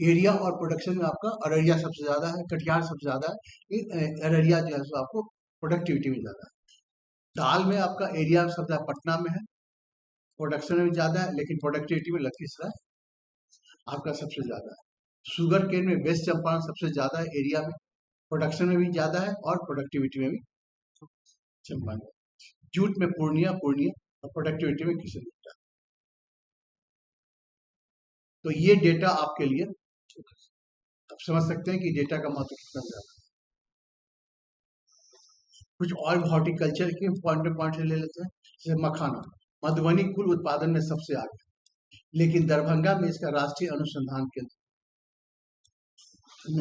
एरिया और प्रोडक्शन में आपका अररिया सबसे ज्यादा है, कटिहार सबसे ज्यादा है, अररिया जो है सो आपको प्रोडक्टिविटी में ज्यादा है। दाल में आपका एरिया सबसे ज्यादा पटना में है, प्रोडक्शन में भी ज्यादा है, लेकिन प्रोडक्टिविटी में लखीसराय आपका सबसे ज्यादा है। शुगर केन में वेस्ट चंपारण सबसे ज्यादा है, एरिया में, प्रोडक्शन में भी ज्यादा है, और प्रोडक्टिविटी में भी चंपारण। जूट में पूर्णिया और प्रोडक्टिविटी में किशनगंज। तो ये डेटा आपके लिए, आप समझ सकते हैं कि डेटा का महत्व कितना ज्यादा है। कुछ और हॉर्टिकल्चर के पॉइंट ले लेते हैं। जैसे मखाना, मधुबनी कुल उत्पादन में सबसे आगे, लेकिन दरभंगा में इसका राष्ट्रीय अनुसंधान केंद्र,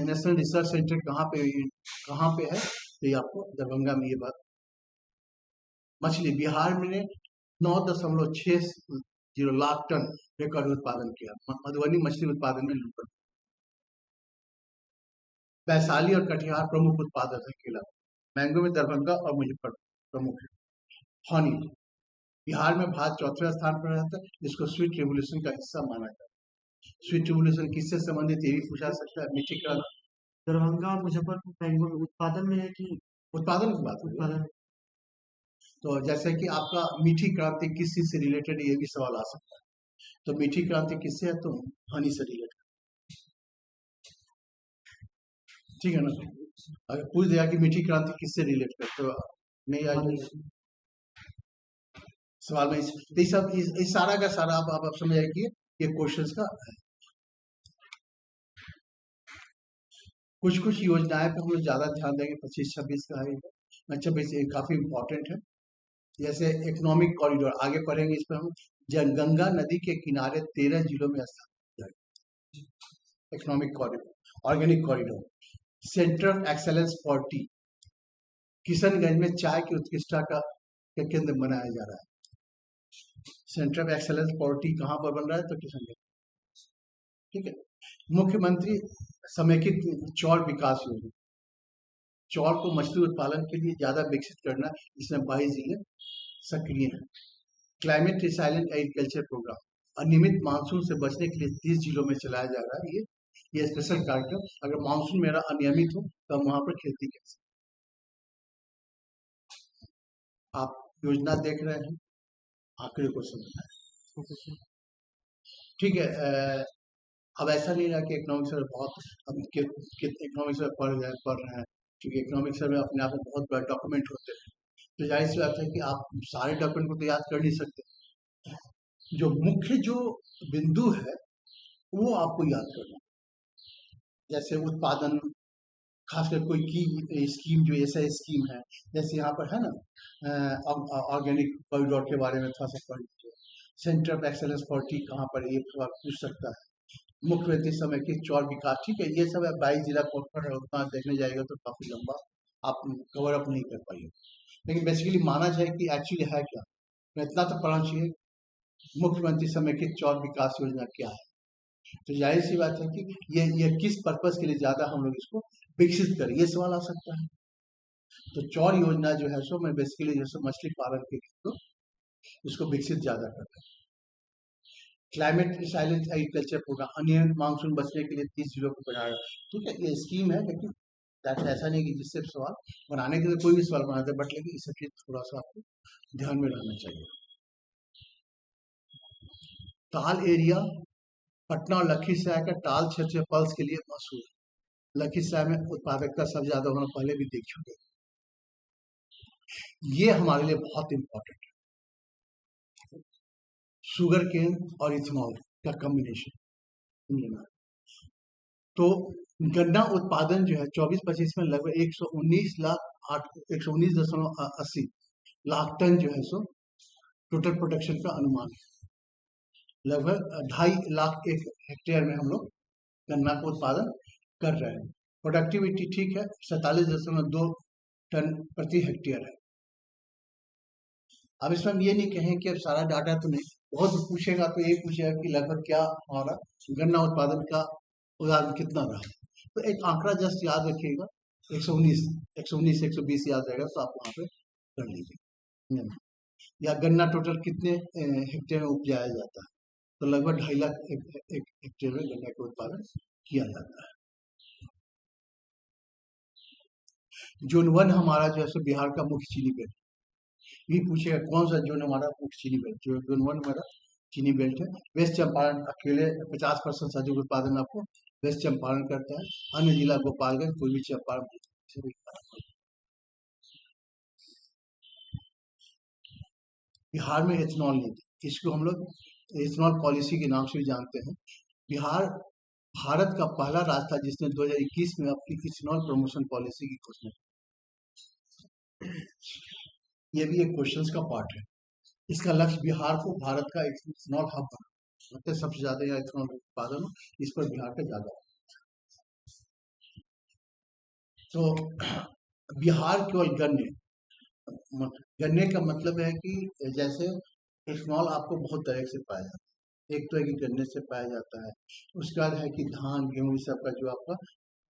नेशनल रिसर्च सेंटर कहाँ पे है, तो ये आपको दरभंगा में ये बात मछली बिहार में 9.60 लाख टन रिकॉर्ड उत्पादन किया। मधुबनी मछली उत्पादन में नंबर। वैशाली और कटिहार प्रमुख उत्पादक है केला। मैंगो में दरभंगा और मुजफ्फरपुर प्रमुख है। हनी बिहार में भारत चौथे स्थान पर रहता है, जिसको स्वीट रेवोल्यूशन का हिस्सा माना जाता है। स्वीट रेवोल्यूशन किससे संबंधित ये भी पूछा सकता है। मीठी क्रांति दरभंगा और मुजफ्फरपुर मैंगो उत्पादन में है कि उत्पादन की बात उत्पादन। तो जैसे कि आपका मीठी क्रांति किस चीज से रिलेटेड, ये भी सवाल आ सकता है। तो मीठी क्रांति किससे है, तो हनी से रिलेटेड, ठीक है ना। अगर पूछ दिया कि मीठी क्रांति किससे रिलेट करते हो, नहीं आएगी सवाल में। तो सब इस सारा का सारा आप समझ आए कि ये क्वेश्चंस का है। कुछ कुछ योजनाएं पे हम लोग ज्यादा ध्यान देंगे। 25-26 का है, 26 काफी इंपॉर्टेंट है। जैसे इकोनॉमिक कॉरिडोर आगे पढ़ेंगे, इस पर हम गंगा नदी के किनारे 13 जिलों में स्थापित economic corridor, organic corridor, centre of excellence for T. Kishanganj में चाय की उत्कृष्टता का केंद्र बनाया जा रहा है। Centre of excellence for T कहाँ पर बन रहा है, तो किशनगंज, ठीक है। मुख्यमंत्री समेकित चौर विकास योजना, चौर को मछली उत्पादन के लिए ज्यादा विकसित करना, इसमें 22 जिले सक्रिय हैं। क्लाइमेट रिसाइलेंट एग्रीकल्चर प्रोग्राम, अनियमित मानसून से बचने के लिए 30 जिलों में चलाया जा रहा है। ये स्पेशल कार्यक्रम, अगर मानसून मेरा अनियमित हो तो हम वहां पर खेती कैसे। आप योजना देख रहे हैं, आंकड़े को समझना है, ठीक है। अब ऐसा नहीं रहा कि इकोनॉमिक्स में बहुत अब इकोनॉमिक्स में पढ़ रहे हैं, क्योंकि इकोनॉमिक्स में अपने आप में बहुत बड़ा डॉक्यूमेंट होते हैं। तो जाहिर सी बात है कि आप सारे डॉक्यूमेंट को तो याद कर नहीं सकते। जो मुख्य जो बिंदु है वो आपको याद करना, जैसे उत्पादन, खासकर कोई की स्कीम जो ऐसा स्कीम है, जैसे यहाँ पर है ना ऑर्गेनिक कॉरिडोर के बारे में थोड़ा सा पढ़ लीजिए। Centre of excellence for T कहाँ पर, ये सवाल पूछ सकता है। मुख्यमंत्री समय की चौर विकास, ठीक है। ये सब 22 जिला पर उतना देखने जाएगा तो काफी लंबा आप कवर अप नहीं कर पाइए, लेकिन बेसिकली माना जाए कि एक्चुअली है क्या, मैं इतना तो पढ़ना चाहिए। मुख्यमंत्री समेकित चौर विकास योजना क्या है, तो जाहिर सी बात है कि ये किस पर्पज के लिए ज्यादा हम लोग इसको विकसित करें, ये सवाल आ सकता है। तो चौर योजना जो है सो मैं बेसिकली जैसे मछली पालन के लिए तो इसको विकसित ज्यादा करता है। क्लाइमेट रिसाइलेंट एग्रीकल्चर प्रोग्राम, अनियमित मानसून बचने के लिए 30 जिलों को बनाया, ठीक है। ये स्कीम है, लेकिन ऐसा नहीं कि जिससे सवाल बनाने के लिए कोई भी सवाल बनाते, बट लेकिन इस सब चीज थोड़ा सा आपको ध्यान में रखना चाहिए। ताल एरिया, पटना और लखीसराय का ताल क्षेत्र पल्स के लिए मशहूर है। लखीसराय में उत्पादकता सबसे ज्यादा होना पहले भी देख चुके, ये हमारे लिए बहुत इंपॉर्टेंट है। शुगर केन और इथेनॉल का कॉम्बिनेशन, तो गन्ना उत्पादन जो है 24-25 में लगभग 119.80 लाख टन जो है सो टोटल प्रोडक्शन का अनुमान है। लगभग 2.5 लाख एक हेक्टेयर में हम लोग गन्ना का उत्पादन कर रहे हैं। प्रोडक्टिविटी ठीक है, 47.2 टन प्रति हेक्टेयर है। अब इसमें हम ये नहीं कहें कि अब सारा डाटा तो नहीं, बहुत पूछेगा तो ये पूछेगा कि लगभग क्या हमारा गन्ना उत्पादन का उदाहरण कितना रहा, तो एक आंकड़ा जस्ट याद रखिएगा, 120 याद रहेगा तो आप वहां पे कर लीजिए। या गन्ना टोटल कितने हेक्टेयर में उपजाया जाता है, तो लगभग 2.5 लाख हेक्टेयर में गन्ना का उत्पादन किया जाता है। जोन 1 हमारा जो है सो बिहार का मुख्य चीनी बेल्ट, ये पूछेगा कौन सा जोन हमारा मुख्य चीनी बेल्ट, जो जोन 1 हमारा चीनी बेल्ट है। वेस्ट चंपारण अकेले 50% से अधिक उत्पादन आपको वेस्ट चंपारण करता है। अन्य जिला गोपालगंज, पूर्वी चंपारण। बिहार में इथेनॉल नीति, इसको हम लोग इथेनॉल पॉलिसी के नाम से भी जानते हैं। बिहार भारत का पहला राज्य था जिसने 2021 में अपनी इथेनॉल प्रमोशन पॉलिसी की घोषणा की। ये भी एक क्वेश्चन का पार्ट है। इसका लक्ष्य बिहार को भारत का इथेनॉल हब बनाना, मतलब सबसे ज्यादा यहाँ इथेनॉल उत्पादन हो, इस पर बिहार का ज्यादा। तो बिहार केवल गन्ने गन्ने का मतलब है कि जैसे इथेनॉल आपको बहुत तरह से पाया जाता है। एक तो है कि गन्ने से पाया जाता है, उसके बाद है कि धान गेहूं इस सब का जो आपका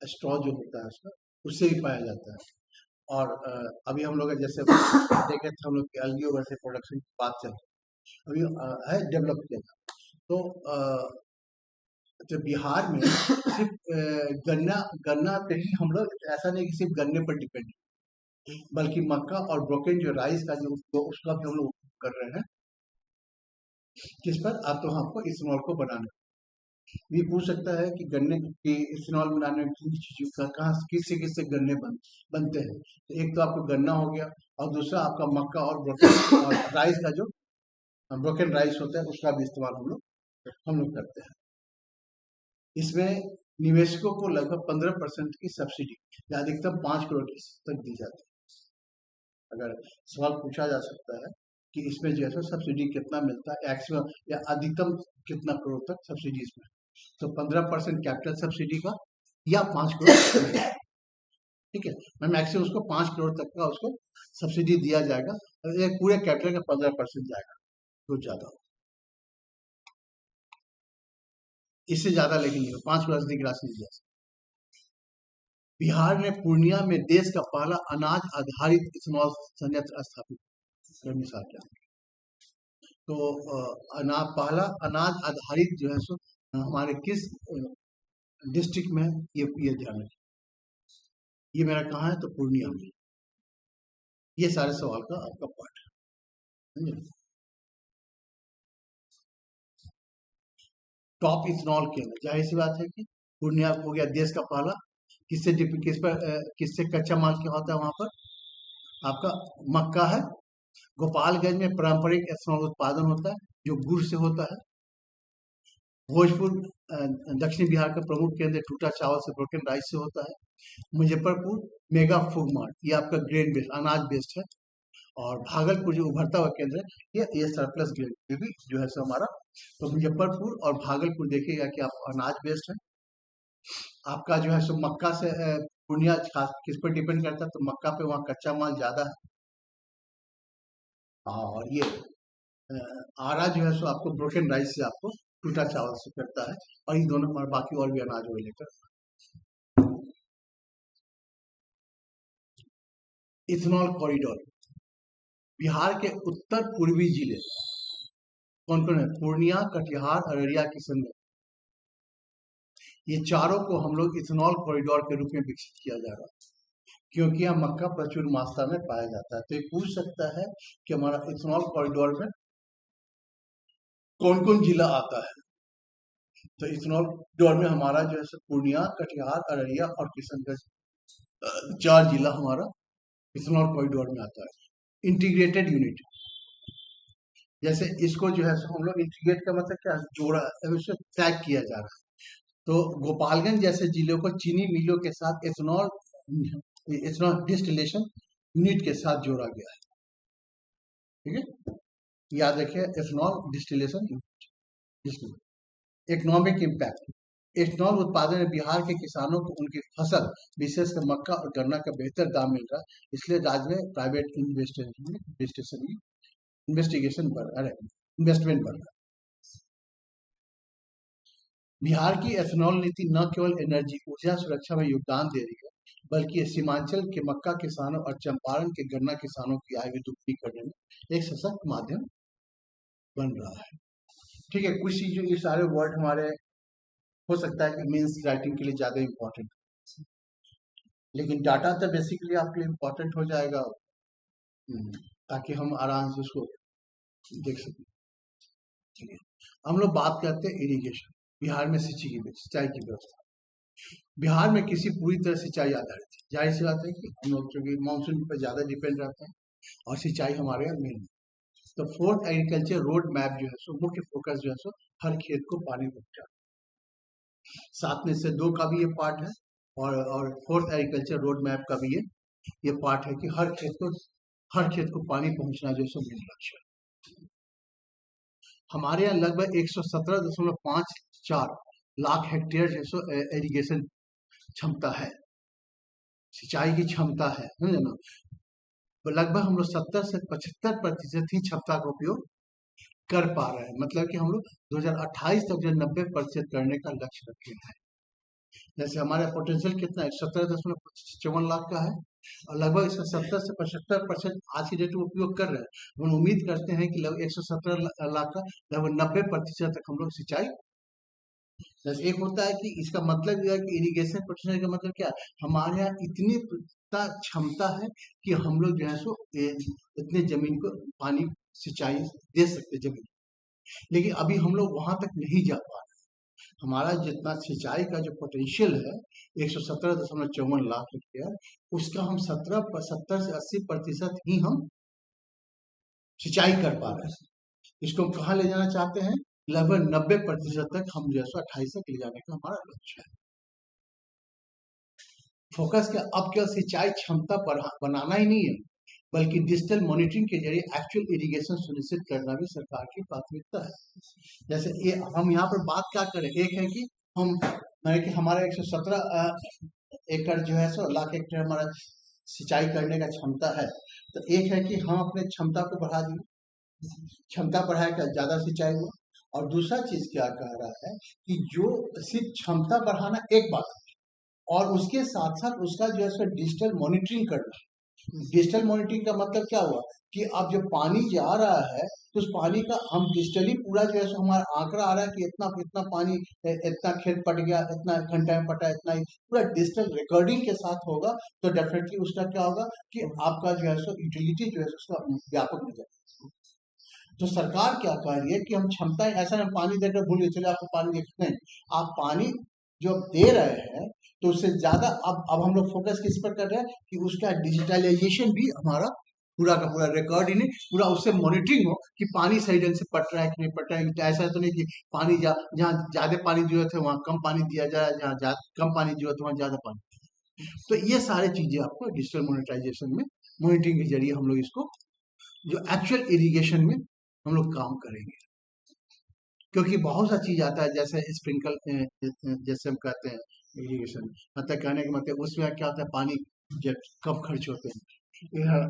स्ट्रॉ जो होता है उसका, उससे भी पाया जाता है। और अभी हम लोग जैसे देखे थे, हम लोग की अलगी वैसे प्रोडक्शन की बात चल रही है, अभी है डेवलप किया था। तो बिहार में सिर्फ गन्ना गन्ना पे ही हम लोग, ऐसा नहीं कि सिर्फ गन्ने पर डिपेंड, बल्कि मक्का और ब्रोकन जो राइस का जो उसका भी हम लोग कर रहे हैं। किस पर? आप तो हमको इथेनॉल को बनाना भी पूछ सकता है कि गन्ने की इथेनॉल बनाने में किन चीजों का कहाँ किससे किससे गन्ने बनते हैं। तो एक तो आपको गन्ना हो गया, और दूसरा आपका मक्का और ब्रोकन और राइस का जो ब्रोकन राइस होता है उसका भी इस्तेमाल हम लोग करते हैं। इसमें निवेशकों को लगभग 15% की सब्सिडी या अधिकतम 5 करोड़ तक दी जाती है। अगर सवाल पूछा जा सकता है कि इसमें जो है सब्सिडी कितना मिलता है, मैक्सिमम या अधिकतम कितना करोड़ तक सब्सिडी इसमें, तो 15% कैपिटल सब्सिडी का या 5 करोड़, ठीक है। मैं मैक्सिमम उसको 5 करोड़ तक का उसको सब्सिडी दिया जाएगा, और एक पूरे कैपिटल का 15% जाएगा, तो ज्यादा, इससे ज्यादा लेकिन नहीं, 5 करोड़ अधिक राशि दी जा सकती। बिहार ने पूर्णिया में देश का पहला अनाज आधारित इथेनॉल संयंत्र स्थापित करने का क्या, तो पहला अनाज आधारित जो है सो हमारे किस डिस्ट्रिक्ट में है, ये ध्यान रखिए। ये मेरा कहाँ है? तो पूर्णिया में। ये सारे सवाल का आपका पार्ट है। टॉप इथेनॉल केंद्र, जाहिर सी बात है कि पूर्णिया हो गया देश का पहला, किससे कच्चा माल क्या होता है वहां पर? आपका मक्का है। गोपालगंज में पारंपरिक इथेनॉल उत्पादन होता है जो गुड़ से होता है। भोजपुर दक्षिण बिहार का प्रमुख केंद्र टूटा चावल से ब्रोकन राइस से होता है। मुजफ्फरपुर मेगा फूड मार्ट, ये आपका ग्रेन बेस्ड अनाज बेस्ड है। और भागलपुर जो उभरता हुआ केंद्र है, ये सरप्लस ग्रेन भी जो है सो हमारा। तो मुजफ्फरपुर और भागलपुर देखिएगा कि आप अनाज बेस्ड है। आपका जो है सो मक्का से पूर्णिया खास किस पर डिपेंड करता है? तो मक्का पे, वहाँ कच्चा माल ज्यादा है। और ये आरा जो है सो आपको ब्रोकन राइस से, आपको टूटा चावल से करता है। और ये दोनों हमारे बाकी और भी अनाज हो लेकर। इथेनॉल कॉरिडोर, बिहार के उत्तर पूर्वी जिले कौन कौन है? पूर्णिया, कटिहार, अररिया, किशनगंज, ये चारों को हम लोग इथेनॉल कॉरिडोर के रूप में विकसित किया जा रहा है, क्योंकि यहाँ मक्का प्रचुर मात्रा में पाया जाता है। तो ये पूछ सकता है कि हमारा इथेनॉल कॉरिडोर में कौन कौन जिला आता है। तो इथेनॉल कॉरिडोर में हमारा जो है पूर्णिया, कटिहार, अररिया और किशनगंज 4 जिला हमारा इथेनॉल कॉरिडोर में आता है। इंटीग्रेटेड यूनिट, जैसे इसको जो है हम लोग इंटीग्रेट का मतलब क्या, जोड़ा, उसे टैग किया जा रहा है। तो गोपालगंज जैसे जिलों को चीनी मिलों के साथ इथेनॉल डिस्टिलेशन यूनिट के साथ जोड़ा गया है। ठीक है, याद रखिए, ethanol distillation unit. Economic impact, ethanol उत्पादन में बिहार के किसानों को उनकी फसल, विशेषकर मक्का और गन्ना का बेहतर दाम मिल रहा है, इसलिए राज्य में प्राइवेट इन्वेस्टिगेशन बढ़ रहा है, इन्वेस्टमेंट बढ़ रहा है। बिहार की एथेनॉल नीति न केवल एनर्जी ऊर्जा सुरक्षा में योगदान दे रही है, बल्कि ये सीमांचल के मक्का किसानों और चंपारण के गन्ना किसानों की आय भी दुगनी करने में एक सशक्त माध्यम बन रहा है। ठीक है, कुछ चीजें, ये सारे वर्ड हमारे हो सकता है कि मीन्स राइटिंग के लिए ज्यादा इंपॉर्टेंट, लेकिन डाटा तो बेसिकली आपके लिए इंपॉर्टेंट हो जाएगा, ताकि हम आराम से उसको देख सकें। ठीक है, हम लोग बात करते हैं इरिगेशन, बिहार में सिंचाई की व्यवस्था। बिहार में किसी पूरी तरह सिंचाई आधारित है। जाहिर सी बात है कि हम लोग चूंकि मानसून पर ज्यादा डिपेंड रहते हैं, और सिंचाई हमारे यहाँ मेन है। तो फोर्थ एग्रीकल्चर रोड मैप जो है सो मुख्य फोकस जो है सो हर खेत को पानी पहुंचाना। 7 में से 2 का भी ये पार्ट है, और फोर्थ एग्रीकल्चर रोड मैप का भी ये पार्ट है कि हर खेत को पानी पहुंचना जो है मेन लक्ष्य है। हमारे यहाँ लगभग 117.54 लाख हेक्टेयर जो सो इरिगेशन क्षमता है, सिंचाई की क्षमता है, समझे ना। लगभग हम लोग 70 से 75% ही क्षमता का उपयोग कर पा रहे हैं। मतलब कि हम लोग 2028 तक जो 90% करने का लक्ष्य रखे हैं। जैसे हमारा पोटेंशियल कितना है, 17.54 लाख का है, और लगभग इसका 70 से 75% आज की डेट में उपयोग कर रहे हैं। हम उम्मीद करते हैं कि लगभग 117 लाख का लगभग 90% तक हम लोग सिंचाई। जैसे एक होता है कि इसका मतलब यह है कि इरिगेशन पोटेंशियल का मतलब क्या है, हमारे यहाँ इतनी क्षमता है कि हम लोग जो है सो इतने जमीन को पानी सिंचाई दे सकते जमीन, लेकिन अभी हम लोग वहां तक नहीं जा पा रहे। हमारा जितना सिंचाई का जो पोटेंशियल है 117.54 लाख हेक्टेयर, उसका हम 70 से 80% ही हम सिंचाई कर पा रहे हैं। इसको हम कहाँ ले जाना चाहते हैं, लगभग 90% तक हम जो है 28 तक ले जाने का हमारा लक्ष्य है। फोकस क्या, अब केवल सिंचाई क्षमता बनाना ही नहीं है, बल्कि डिजिटल मॉनिटरिंग के जरिए एक्चुअल इरिगेशन सुनिश्चित करना भी सरकार की प्राथमिकता है। जैसे ये हम यहाँ पर बात क्या करें, एक है कि हम कि हमारा 117 एकड़ जो है सो लाख हेक्टेयर हमारा सिंचाई करने का क्षमता है। तो एक है कि हम अपने क्षमता को बढ़ा दिए, क्षमता बढ़ाया क्या ज्यादा सिंचाई हुआ। और दूसरा चीज क्या कह रहा है कि जो सिर्फ क्षमता बढ़ाना एक बात है, और उसके साथ साथ उसका जो है डिजिटल मॉनिटरिंग करना। डिजिटल मॉनिटरिंग का मतलब क्या हुआ कि अब जब पानी जा रहा है तो उस पानी का हम डिजिटली पूरा जो है हमारा आंकड़ा आ रहा है कि इतना इतना पानी, इतना खेत पट गया, इतना घंटा में पटा, इतना ही पूरा डिजिटल रिकॉर्डिंग के साथ होगा। तो डेफिनेटली उसका क्या होगा कि आपका जो है सो यूटिलिटी जो है उसका व्यापक हो जाएगा। तो सरकार क्या कह रही है कि हम क्षमता, ऐसा नहीं पानी देकर भूल चले आपको पानी देखते नहीं, आप पानी जो दे रहे हैं तो उससे ज्यादा अब हम लोग फोकस किस पर कर रहे हैं कि उसका डिजिटलाइजेशन भी हमारा पूरा का पूरा रिकॉर्ड ही नहीं, पूरा उससे मॉनिटरिंग हो कि पानी सही ढंग से पट रहा है कि नहीं पट रहा है। ऐसा तो नहीं कि पानी जहाँ ज्यादा पानी जरूरत है वहाँ कम पानी दिया जाए, जहाँ कम पानी जरूरत है वहाँ ज्यादा पानी। तो ये सारी चीजें आपको डिजिटल मोनेटाइजेशन में मॉनिटरिंग के जरिए हम लोग इसको जो एक्चुअल इरिगेशन में हम लोग काम करेंगे। क्योंकि बहुत सा चीज आता है जैसे स्प्रिंकल, जैसे हम कहते हैं इरिगेशन, मतलब कहने का मतलब उसमें क्या होता है, पानी जब कम खर्च होते हैं,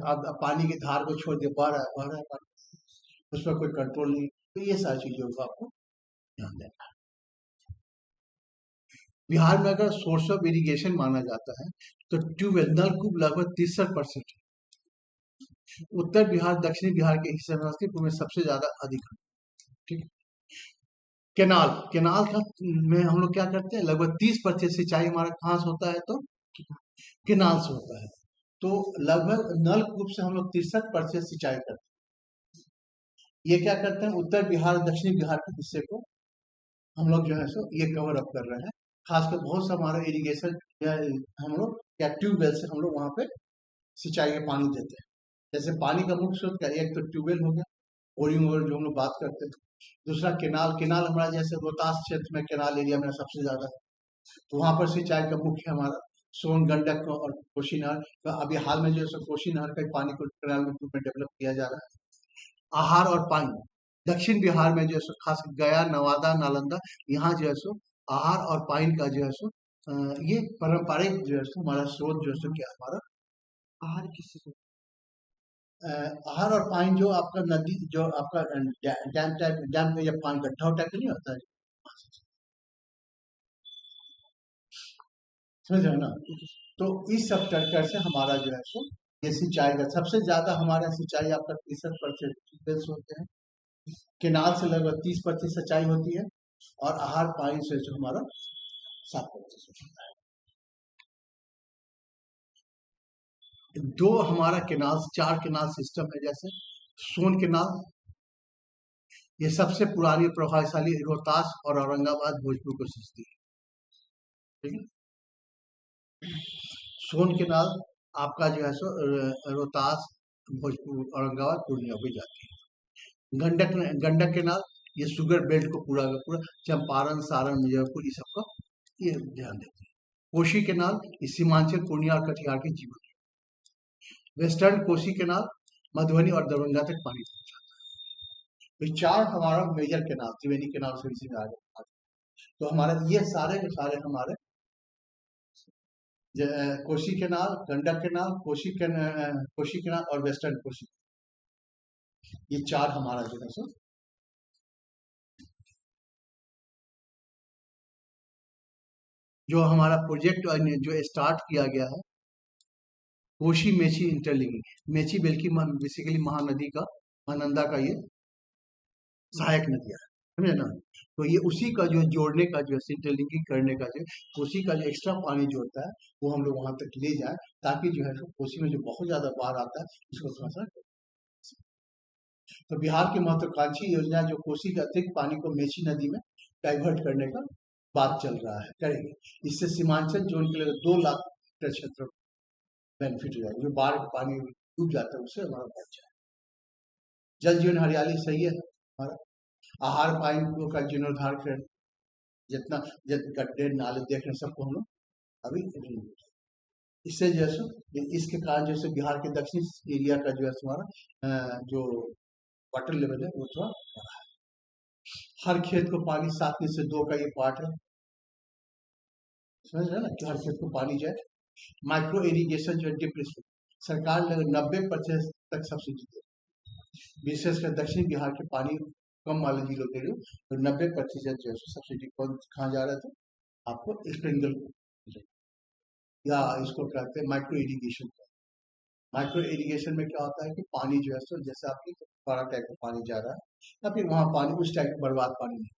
अब पानी की धार को छोड़ दिया, बह रहा है पानी, उसमें कोई कंट्रोल नहीं। तो ये सारी चीजों को आपको ध्यान देना है। बिहार में अगर सोर्स ऑफ इरिगेशन माना जाता है तो ट्यूबवेल, नलकूप लगभग 63% है। उत्तर बिहार, दक्षिणी बिहार के हिस्से समस्तीपुर में सबसे ज्यादा अधिक है। ठीक है। केनाल, केनाल का में हम लोग क्या करते हैं, लगभग 30% सिंचाई हमारा कहाँ से होता है, तो केनाल से होता है। तो लगभग नलकूप से हम लोग 63% सिंचाई करते हैं। ये क्या करते हैं, उत्तर बिहार, दक्षिणी बिहार के हिस्से को हम लोग जो है सो ये कवर अप कर रहे हैं। खासकर बहुत सा हमारा इरिगेशन हम लोग या ट्यूबवेल से हम लोग वहां पे सिंचाई का पानी देते हैं। जैसे पानी का मुख्य स्रोत का एक तो ट्यूबवेल हो गया, बोरिंग वगैरह जो हम लोग बात करते थे। दूसरा केनाल, केनाल हमारा जैसे रोहतास क्षेत्र में केनाल एरिया में सबसे ज्यादा है, तो वहां पर सिंचाई का मुख्य हमारा सोन, गंडक और कोसी नहर। तो अभी हाल में जो है कोसी नहर का पानी को केनाल में डेवलप किया जा रहा है। आहार और पानी, दक्षिण बिहार में जो है खास गया, नवादा, नालंदा, यहाँ जो है सो आहार और पानी का जो है सो ये पारंपरिक जो है सो हमारा स्रोत जो है सो क्या हमारा आहार किससे को आहार और पानी जो आपका नदी, जो आपका डैम टाइप, डैम में जब पानी इकट्ठा टाइप नहीं होता है, समझ रहे हो ना। तो इस सब टक्कर से हमारा जो है सो ये सिंचाई का सबसे ज्यादा हमारा सिंचाई आपका 63% होते हैं। केनाल से लगभग 30% सिंचाई होती है, और आहार पानी से जो हमारा 7% होता है। दो हमारा केनाल, 4 केनाल सिस्टम है, जैसे सोन केनाल, ये सबसे पुरानी प्रभावशाली रोहतास और औरंगाबाद, भोजपुर को सिंचती है। ठीक है। सोन केनाल आपका जो है सो रोहतास, भोजपुर, औरंगाबाद, पूर्णिया को जाती है। गंडक, गंडक केनाल ये शुगर बेल्ट को पूरा का पूरा चंपारण, सारण, मुजफ्फरपुर, ये सबका ये ध्यान देते हैं। कोशी केनाल इस सीमांचल, पूर्णिया और कटिहार के जीवन। वेस्टर्न कोसी केनाल मधुबनी और दरभंगा तक पानी पहुंचाता है। ये 4 हमारा मेजर केनाल, त्रिवेणी केनाल से इसी में आ जाता है। तो हमारे ये सारे के सारे हमारे Kosi canal, Gandak canal, Kosi canal और वेस्टर्न कोसी, ये चार हमारा जो है सो जो हमारा प्रोजेक्ट जो स्टार्ट किया गया है, कोशी मेची इंटरलिंकिंग, मेची बेसिकली महानदी का, महानंदा का ये सहायक नदियां है, समझे ना। तो ये उसी का जो जोड़ने का जो इंटरलिंकिंग करने का जो कोसी का जो एक्स्ट्रा पानी जो होता है वो हम लोग वहां तक ले जाए, ताकि जो है सो कोसी में जो बहुत ज्यादा बाढ़ आता है उसको थोड़ा सा। तो बिहार की महत्वाकांक्षी योजना जो कोसी के अतिरिक्त पानी को मेची नदी में डाइवर्ट करने का बात चल रहा है, करेंगे। इससे सीमांचल जोन के लिए 2 लाख हेक्टेयर क्षेत्र बेनिफिट हो जाएगा, जो बाढ़ का पानी डूब जाता है उससे हमारा बच जाए। जल जीवन हरियाली सही है हमारा, आहार पानी का जीर्णोद्धार कर, जितना गड्ढे नाले देख रहे सबको हम लोग अभी इससे जो है इसके कारण जैसे बिहार के दक्षिण एरिया का जो है हमारा जो वाटर लेवल है वो थोड़ा बढ़ा है। हर खेत को पानी 7 में से 2 का ये पार्ट है, समझ रहे ना कि हर खेत को पानी जाए। माइक्रो इरिगेशन जो ड्रिप सरकार लगभग 90% तक सब्सिडी दे, विशेषकर दक्षिण बिहार के पानी कम वाले जिलों के लिए तो 90% जो है सब्सिडी कहाँ जा रहा था आपको, स्प्रिंकल या इसको कहते हैं माइक्रो इरिगेशन। माइक्रो इरिगेशन में क्या होता है कि पानी जो है सो जैसे आपकी बड़ा टाइप का पानी जा रहा है या फिर वहां पानी उस टाइप का बर्बाद पानी नहीं।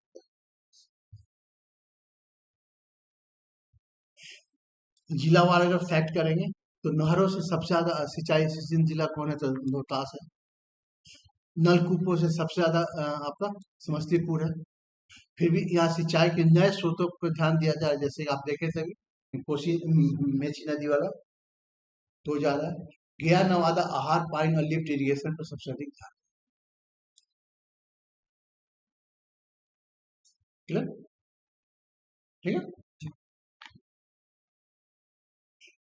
जिलावार अगर फैक्ट करेंगे तो नहरों से सबसे ज्यादा सिंचाई जिला कौन है, तो रोहतास है। नलकूपों से सबसे ज्यादा आपका समस्तीपुर है। फिर भी यहाँ सिंचाई के नए स्रोतों पर ध्यान दिया जाए, जैसे आप देखे थे कोसी मेची नदी वाला तो ज्यादा है। गया नवादा आहार पानी और लिफ्ट इरिगेशन पर सबसे अधिक ध्यान। क्लियर, ठीक है।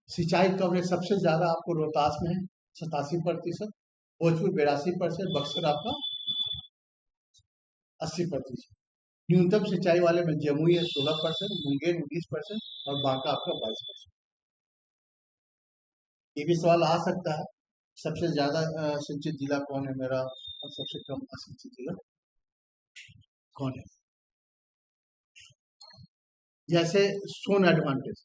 सिंचाई कवरेज सबसे ज्यादा आपको रोहतास में है 87%, भोजपुर 82%, बक्सर आपका 80%। न्यूनतम सिंचाई वाले में जमुई है 16%, मुंगेर 19% और बांका आपका 22%। ये भी सवाल आ सकता है सबसे ज्यादा सिंचित जिला कौन है मेरा और सबसे कम असिंचित जिला कौन है। जैसे सोन advantage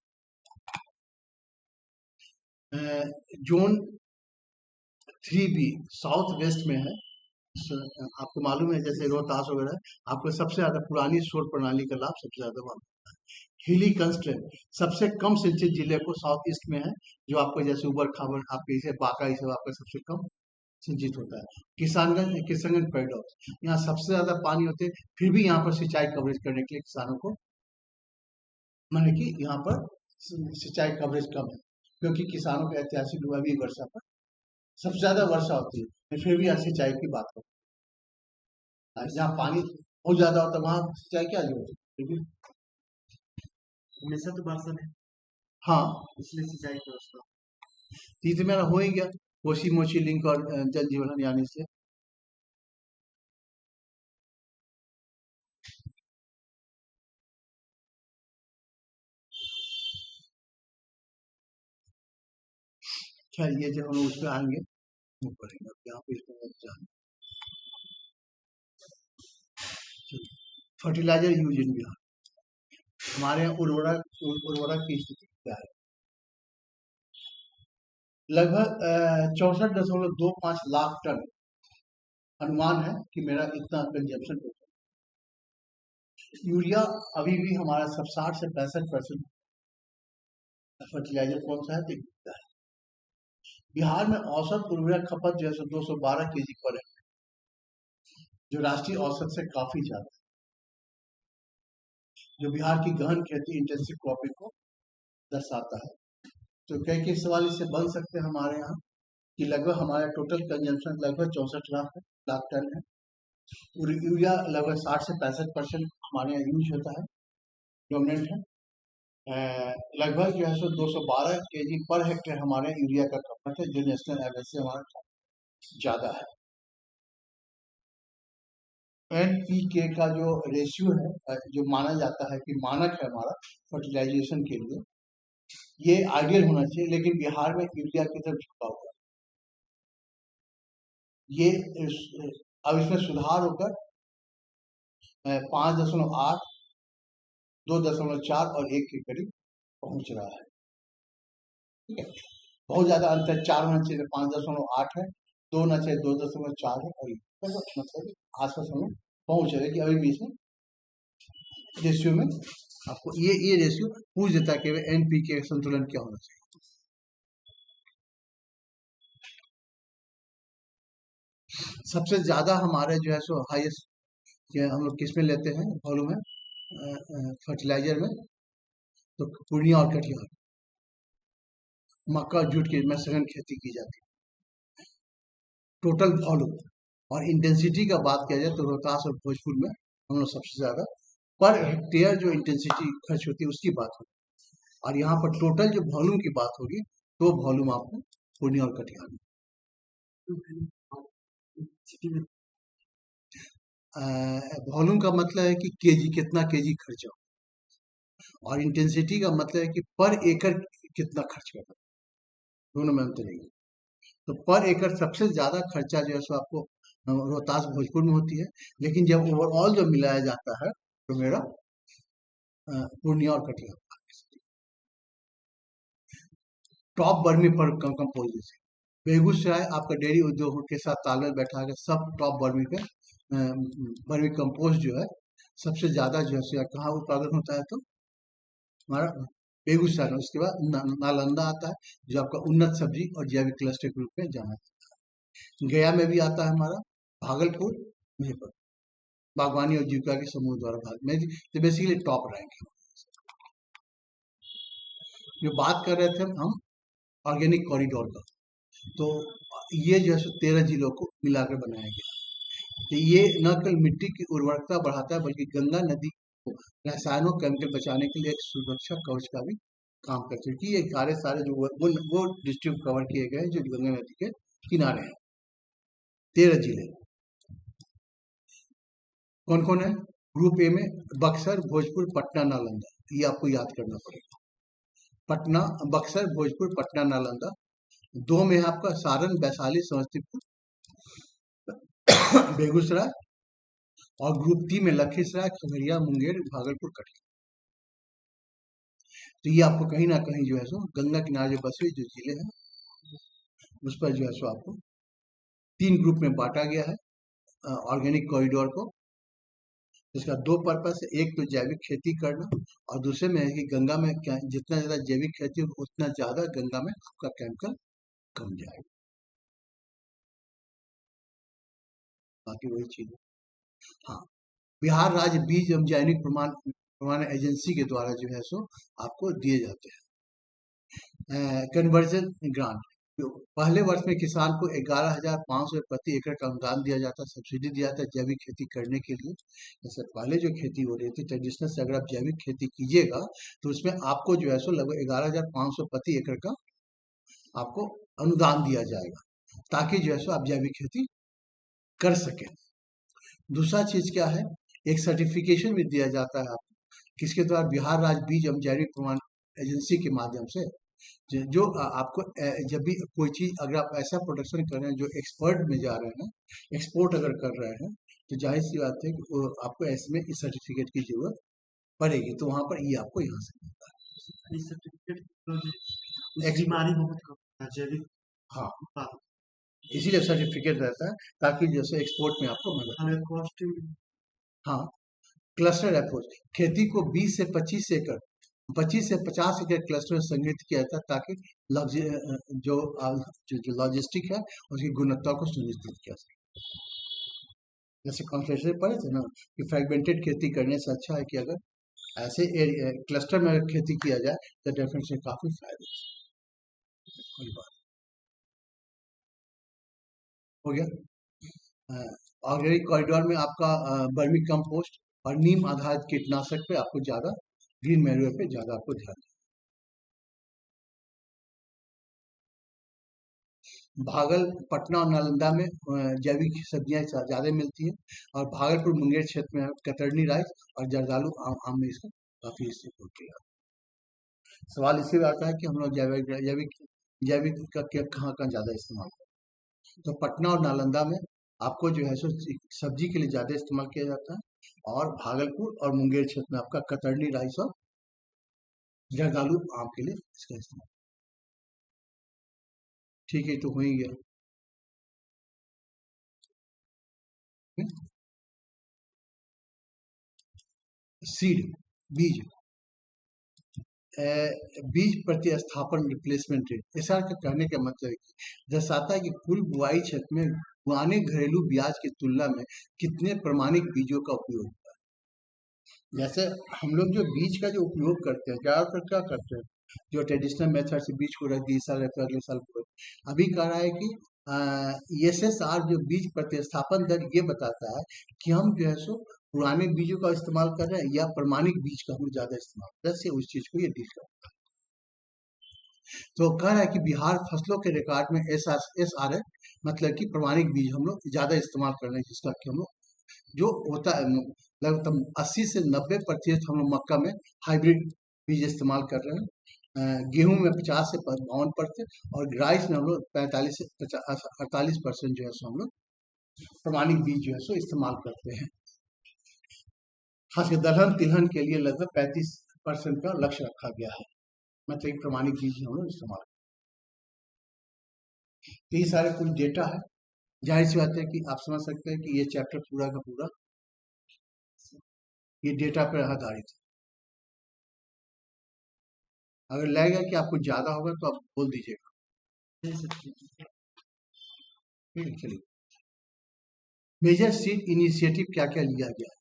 zone 3B south west में है, आपको मालूम है जैसे रोहतास वगैरह, आपको सबसे ज्यादा पुरानी शोर प्रणाली का लाभ सबसे ज्यादा मालूम है। हिली कंस्ट्रेंट सबसे कम सिंचित जिले को साउथ ईस्ट में है, जो आपको जैसे उबर खाबर आपके इसे बाका इसे आपका सबसे कम सिंचित होता है। किशनगंज पैराडॉक्स, यहाँ सबसे ज्यादा पानी होते हैं, फिर भी यहाँ पर सिंचाई कवरेज करने के लिए किसानों को माने कि यहाँ पर सिंचाई कवरेज कम है, क्योंकि किसानों के ऐतिहासिक अभी वर्षा पर सबसे ज्यादा वर्षा होती है, फिर भी यहाँ सिंचाई की बात करते हैं। जहाँ पानी बहुत ज्यादा होता है वहां सिंचाई क्या जरूरत है, फिर भी हमेशा तो बरसा है, हाँ इसलिए सिंचाई की व्यवस्था। तीसरे मेरा हो ही गया कोसी मोची लिंक और जल जीवन हरियाणी से। खैर ये जब हम उस पर आएंगे वो पढ़ेंगे, यहाँ पे इसको फर्टिलाइजर यूज इन बिहार, हमारे यहाँ उर्वरक की स्थिति क्या है। लगभग 64.25 लाख टन अनुमान है कि मेरा इतना कंजप्शन होता है। यूरिया अभी भी हमारा सब 60 से 65% फर्टिलाइजर कौन सा है दिखता है। बिहार में औसत उर्वरक खपत जो है 212 kg पर है, जो राष्ट्रीय औसत से काफी ज्यादा है, जो बिहार की गहन खेती इंटेंसिव क्रॉपिंग को दर्शाता है। तो कई सवाल इससे बन सकते हैं हमारे यहाँ कि लगभग हमारा टोटल कंजम्पशन लगभग 64 लाख टन है। यूरिया लगभग 60 से 65% हमारे यहाँ यूज होता है, डोमिनेंट है। लगभग जो है 212 kg पर हेक्टेयर हमारे यूरिया का खपत है, जो नेशनल एवरेज से हमारा ज्यादा है। NPK का जो रेशियो है, जो माना जाता है कि मानक है हमारा फर्टिलाइजेशन के लिए, ये आइडियल होना चाहिए, लेकिन बिहार में यूरिया की तरफ झुका हुआ है। ये अब इसमें सुधार होकर 5.8, 2.4 और 1 के करीब पहुंच रहा है। ठीक है, बहुत ज्यादा अंतर 4 होना चाहिए, 5.8 है, 2 होना चाहिए, 2.4 है, और मतलब आसपास में पहुंच रहे कि अभी भी इसमें रेशियो में आपको ये रेशियो पूछ देता है कि एनपीके का संतुलन क्या होना चाहिए। सबसे ज्यादा हमारे जो है सो हाईएस्ट हम लोग किस में लेते हैं वॉल्यूम है फर्टिलाइजर में, तो पूर्णिया और कटिहार, मक्का और जूट की में सघन खेती की जाती है। टोटल वॉल्यूम और इंटेंसिटी का बात किया जाए तो रोहतास और भोजपुर में हम लोग सबसे ज्यादा पर हेक्टेयर जो इंटेंसिटी खर्च होती है उसकी बात होगी, और यहाँ पर टोटल जो वॉल्यूम की बात होगी तो वॉल्यूम आपको पूर्णिया और कटिहार में। वॉल्यूम का मतलब है कि केजी, कितना केजी खर्चा, और इंटेंसिटी का मतलब है कि पर एकड़ कितना खर्च करना, दोनों में अंतर नहीं है। तो पर एकड़ सबसे ज्यादा खर्चा जो है सो आपको रोहतास भोजपुर में होती है, लेकिन जब ओवरऑल जो मिलाया जाता है तो मेरा पूर्णिया और कटिहार। टॉप बर्मी पर कंपोजिशन, बेगूसराय आपका डेयरी उद्योगों के साथ तालमेल बैठा के सब टॉप बर्मी पे बर्मी कंपोस्ट जो है सबसे ज्यादा जो है कहाँ उत्पादन होता है, तो हमारा बेगूसराय में। उसके बाद नालंदा आता है जो आपका उन्नत सब्जी और जैविक क्लस्टर के रूप में जाना जाता है। गया में भी आता है हमारा, भागलपुर, मुजफ्फरपुर, बागवानी और जीविका के समूह द्वारा भारत में, तो बेसिकली टॉप रैंक है। जो बात कर रहे थे हम ऑर्गेनिक कॉरिडोर का, तो ये जो है 13 जिलों को मिलाकर बनाया गया। तो ये न केवल मिट्टी की उर्वरकता बढ़ाता है बल्कि गंगा नदी को रसायनों केमिकल बचाने के लिए एक सुरक्षा कवच का भी काम करते हैं। कि ये सारे जो वो डिस्ट्रिक्ट कवर किए गए जो गंगा नदी के किनारे हैं। 13 जिले कौन कौन है? ग्रुप ए में बक्सर, भोजपुर, पटना, नालंदा, ये आपको याद करना पड़ेगा। पटना, बक्सर, भोजपुर, पटना, नालंदा। 2 में है आपका सारण, वैशाली, समस्तीपुर, बेगूसराय, और ग्रुप 3 में लखीसराय, खगड़िया, मुंगेर, भागलपुर, कटिहार। तो ये आपको कहीं ना कहीं जो है सो गंगा किनारे जो बसे जो जिले हैं उस पर जो है सो आपको 3 ग्रुप में बांटा गया है ऑर्गेनिक कॉरिडोर को। इसका 2 पर्पस है, एक तो जैविक खेती करना, और दूसरे में है कि गंगा में जितना ज्यादा जैविक खेती होगा उतना ज्यादा गंगा में आपका केमिकल कम जाएगा। बाकी वही चीज है। हाँ, बिहार राज्य बीज एवं जैविक प्रमाण एजेंसी के द्वारा जो है सो आपको दिए जाते हैं कन्वर्जन ग्रांट। पहले वर्ष में किसान को 11,500 प्रति एकड़ का अनुदान दिया जाता है, सब्सिडी दिया जाता है जैविक खेती करने के लिए। जैसे पहले जो खेती हो रही थी ट्रेडिशनल से, अगर आप जैविक खेती कीजिएगा तो उसमें आपको जो है सो लगभग 11,500 प्रति एकड़ का आपको अनुदान दिया जाएगा, ताकि जो है सो आप जैविक खेती कर सकें। दूसरा चीज क्या है, एक सर्टिफिकेशन भी दिया जाता है आपको, किसके द्वारा? बिहार राज्य बीज एवं जैविक प्रमाण एजेंसी के माध्यम से, जो आपको जब भी कोई चीज अगर आप ऐसा प्रोडक्शन कर रहे हैं जो एक्सपर्ट में जा रहे हैं, एक्सपोर्ट अगर कर रहे हैं, तो जाहिर सी बात है कि आपको इसमें इस सर्टिफिकेट की जरूरत पड़ेगी, तो वहां पर ये आपको यहाँ से मिलता है। इस सर्टिफिकेट बीमारी बहुत कम है जैविक। हाँ, इसीलिए सर्टिफिकेट रहता है ताकि जैसे एक्सपोर्ट में आपको मदद। कॉस्ट। हाँ, क्लस्टर अप्रोच, खेती को 20 से 25 एकड़ 25 से 50 एकड़ क्लस्टर में संगठित किया जाता है, ताकि जो लॉजिस्टिक है उसकी गुणवत्ता को सुनिश्चित किया जाए। जैसे कॉन्फ्रेंस पढ़े थे ना कि फ्रेगमेंटेड खेती करने से अच्छा है कि अगर ऐसे क्लस्टर में अगर खेती किया जाए तो डेफिनेटली काफी फायदे कोई बात हो गया। ऑर्गेनिक कॉरिडोर में आपका बर्मी कंपोस्ट और नीम आधारित कीटनाशक पे आपको ज्यादा, ग्रीन मैन्योर पे ज्यादा आपको ध्यान देना। पटना और नालंदा में जैविक सब्जियां ज्यादा मिलती है, और भागलपुर मुंगेर क्षेत्र में कतरनी राइस और जर्दालू आम में इसका काफी इस्तेमाल किया। सवाल इसलिए आता है कि हम लोग जैविक जैविक जैविक का कहाँ कहाँ ज़्यादा इस्तेमाल करते हैं। तो पटना और नालंदा में आपको जो है सो सब्जी के लिए ज़्यादा इस्तेमाल किया जाता है, और भागलपुर और मुंगेर क्षेत्र में आपका कतरनी राइस और जर्दालू आम के लिए इसका इस्तेमाल। ठीक है, तो हो ही गया। सीड, बीज, बीज प्रतिस्थापन रिप्लेसमेंट रेट, ऐसा कहने का मतलब है कि दर्शाता है कि कुल बुआई क्षेत्र में पुराने घरेलू ब्याज की तुलना में कितने प्रमाणिक बीजों का उपयोग होता है। जैसे हम लोग जो बीज का जो उपयोग करते हैं, ज़्यादातर क्या करते हैं, जो ट्रेडिशनल मेथड से बीज को रख दिए, इस साल रहते अगले साल को। अभी कह रहा है कि SSR जो बीज प्रतिस्थापन दर ये बताता है कि हम जो है सो पुराने बीजों का इस्तेमाल कर रहे हैं या प्रमाणिक बीज का हम ज्यादा इस्तेमाल कर रहे हैं, से उस चीज को ये डील करता है। तो कह रहा है कि बिहार फसलों के रिकॉर्ड में SR है, मतलब कि प्रमाणिक बीज हम लोग ज्यादा इस्तेमाल कर रहे हैं, जिसका कि हम लोग जो होता है लगभग 80 से 90% हम लोग मक्का में हाइब्रिड बीज इस्तेमाल कर रहे हैं, गेहूं में 50 से 52% और राइस में हम लोग 45 से 48% जो है सो हम लोग प्रमाणिक बीज जो है सो इस्तेमाल करते हैं। खासकर दलहन तिलहन के लिए लगभग 35% का लक्ष्य रखा गया है, मतलब प्रमाणिक बीज हम लोग इस्तेमाल। तो ये सारे कुछ डेटा है, जाहिर सी बात है कि आप समझ सकते हैं कि ये चैप्टर पूरा का पूरा ये डेटा पर आधारित है। अगर लगेगा कि आपको ज्यादा होगा तो आप बोल दीजिएगा। चलिए, मेजर सीड इनिशिएटिव क्या क्या लिया गया है।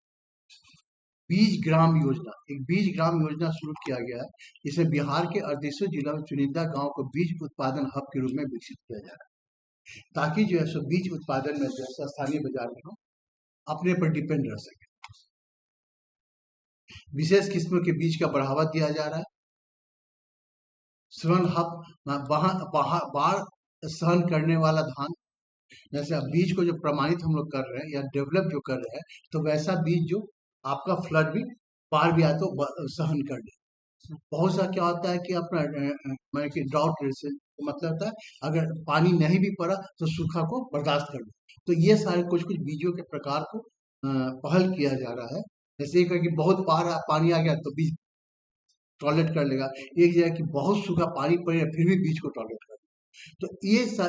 बीज ग्राम योजना, एक बीज ग्राम योजना शुरू किया गया है। इसे बिहार के 38 जिला में चुनिंदा गांव को बीज उत्पादन हब के रूप में विकसित किया जा रहा है, ताकि जो है सो बीज उत्पादन में जो है स्थानीय बाजार में हम अपने पर डिपेंड रह सके। विशेष किस्मों के बीज का बढ़ावा दिया जा रहा है। सहन हब, बाढ़ सहन करने वाला धान, जैसे अब बीज को जो प्रमाणित हम लोग कर रहे हैं या डेवलप जो कर रहे हैं, तो वैसा बीज जो आपका फ्लड भी बाढ़ भी आए तो सहन कर ले। बहुत सा क्या होता है कि अपना मतलब कि ड्राउट मतलब होता है अगर पानी नहीं भी पड़ा तो सूखा को बर्दाश्त कर ले। तो ये सारे कुछ कुछ बीजों के प्रकार को पहल किया जा रहा है। जैसे एक है कि बहुत पानी आ गया तो बीज टॉयलेट कर लेगा, एक जगह कि बहुत सूखा पानी पड़ेगा फिर भी बीज को टॉयलेट कर लेगा। तो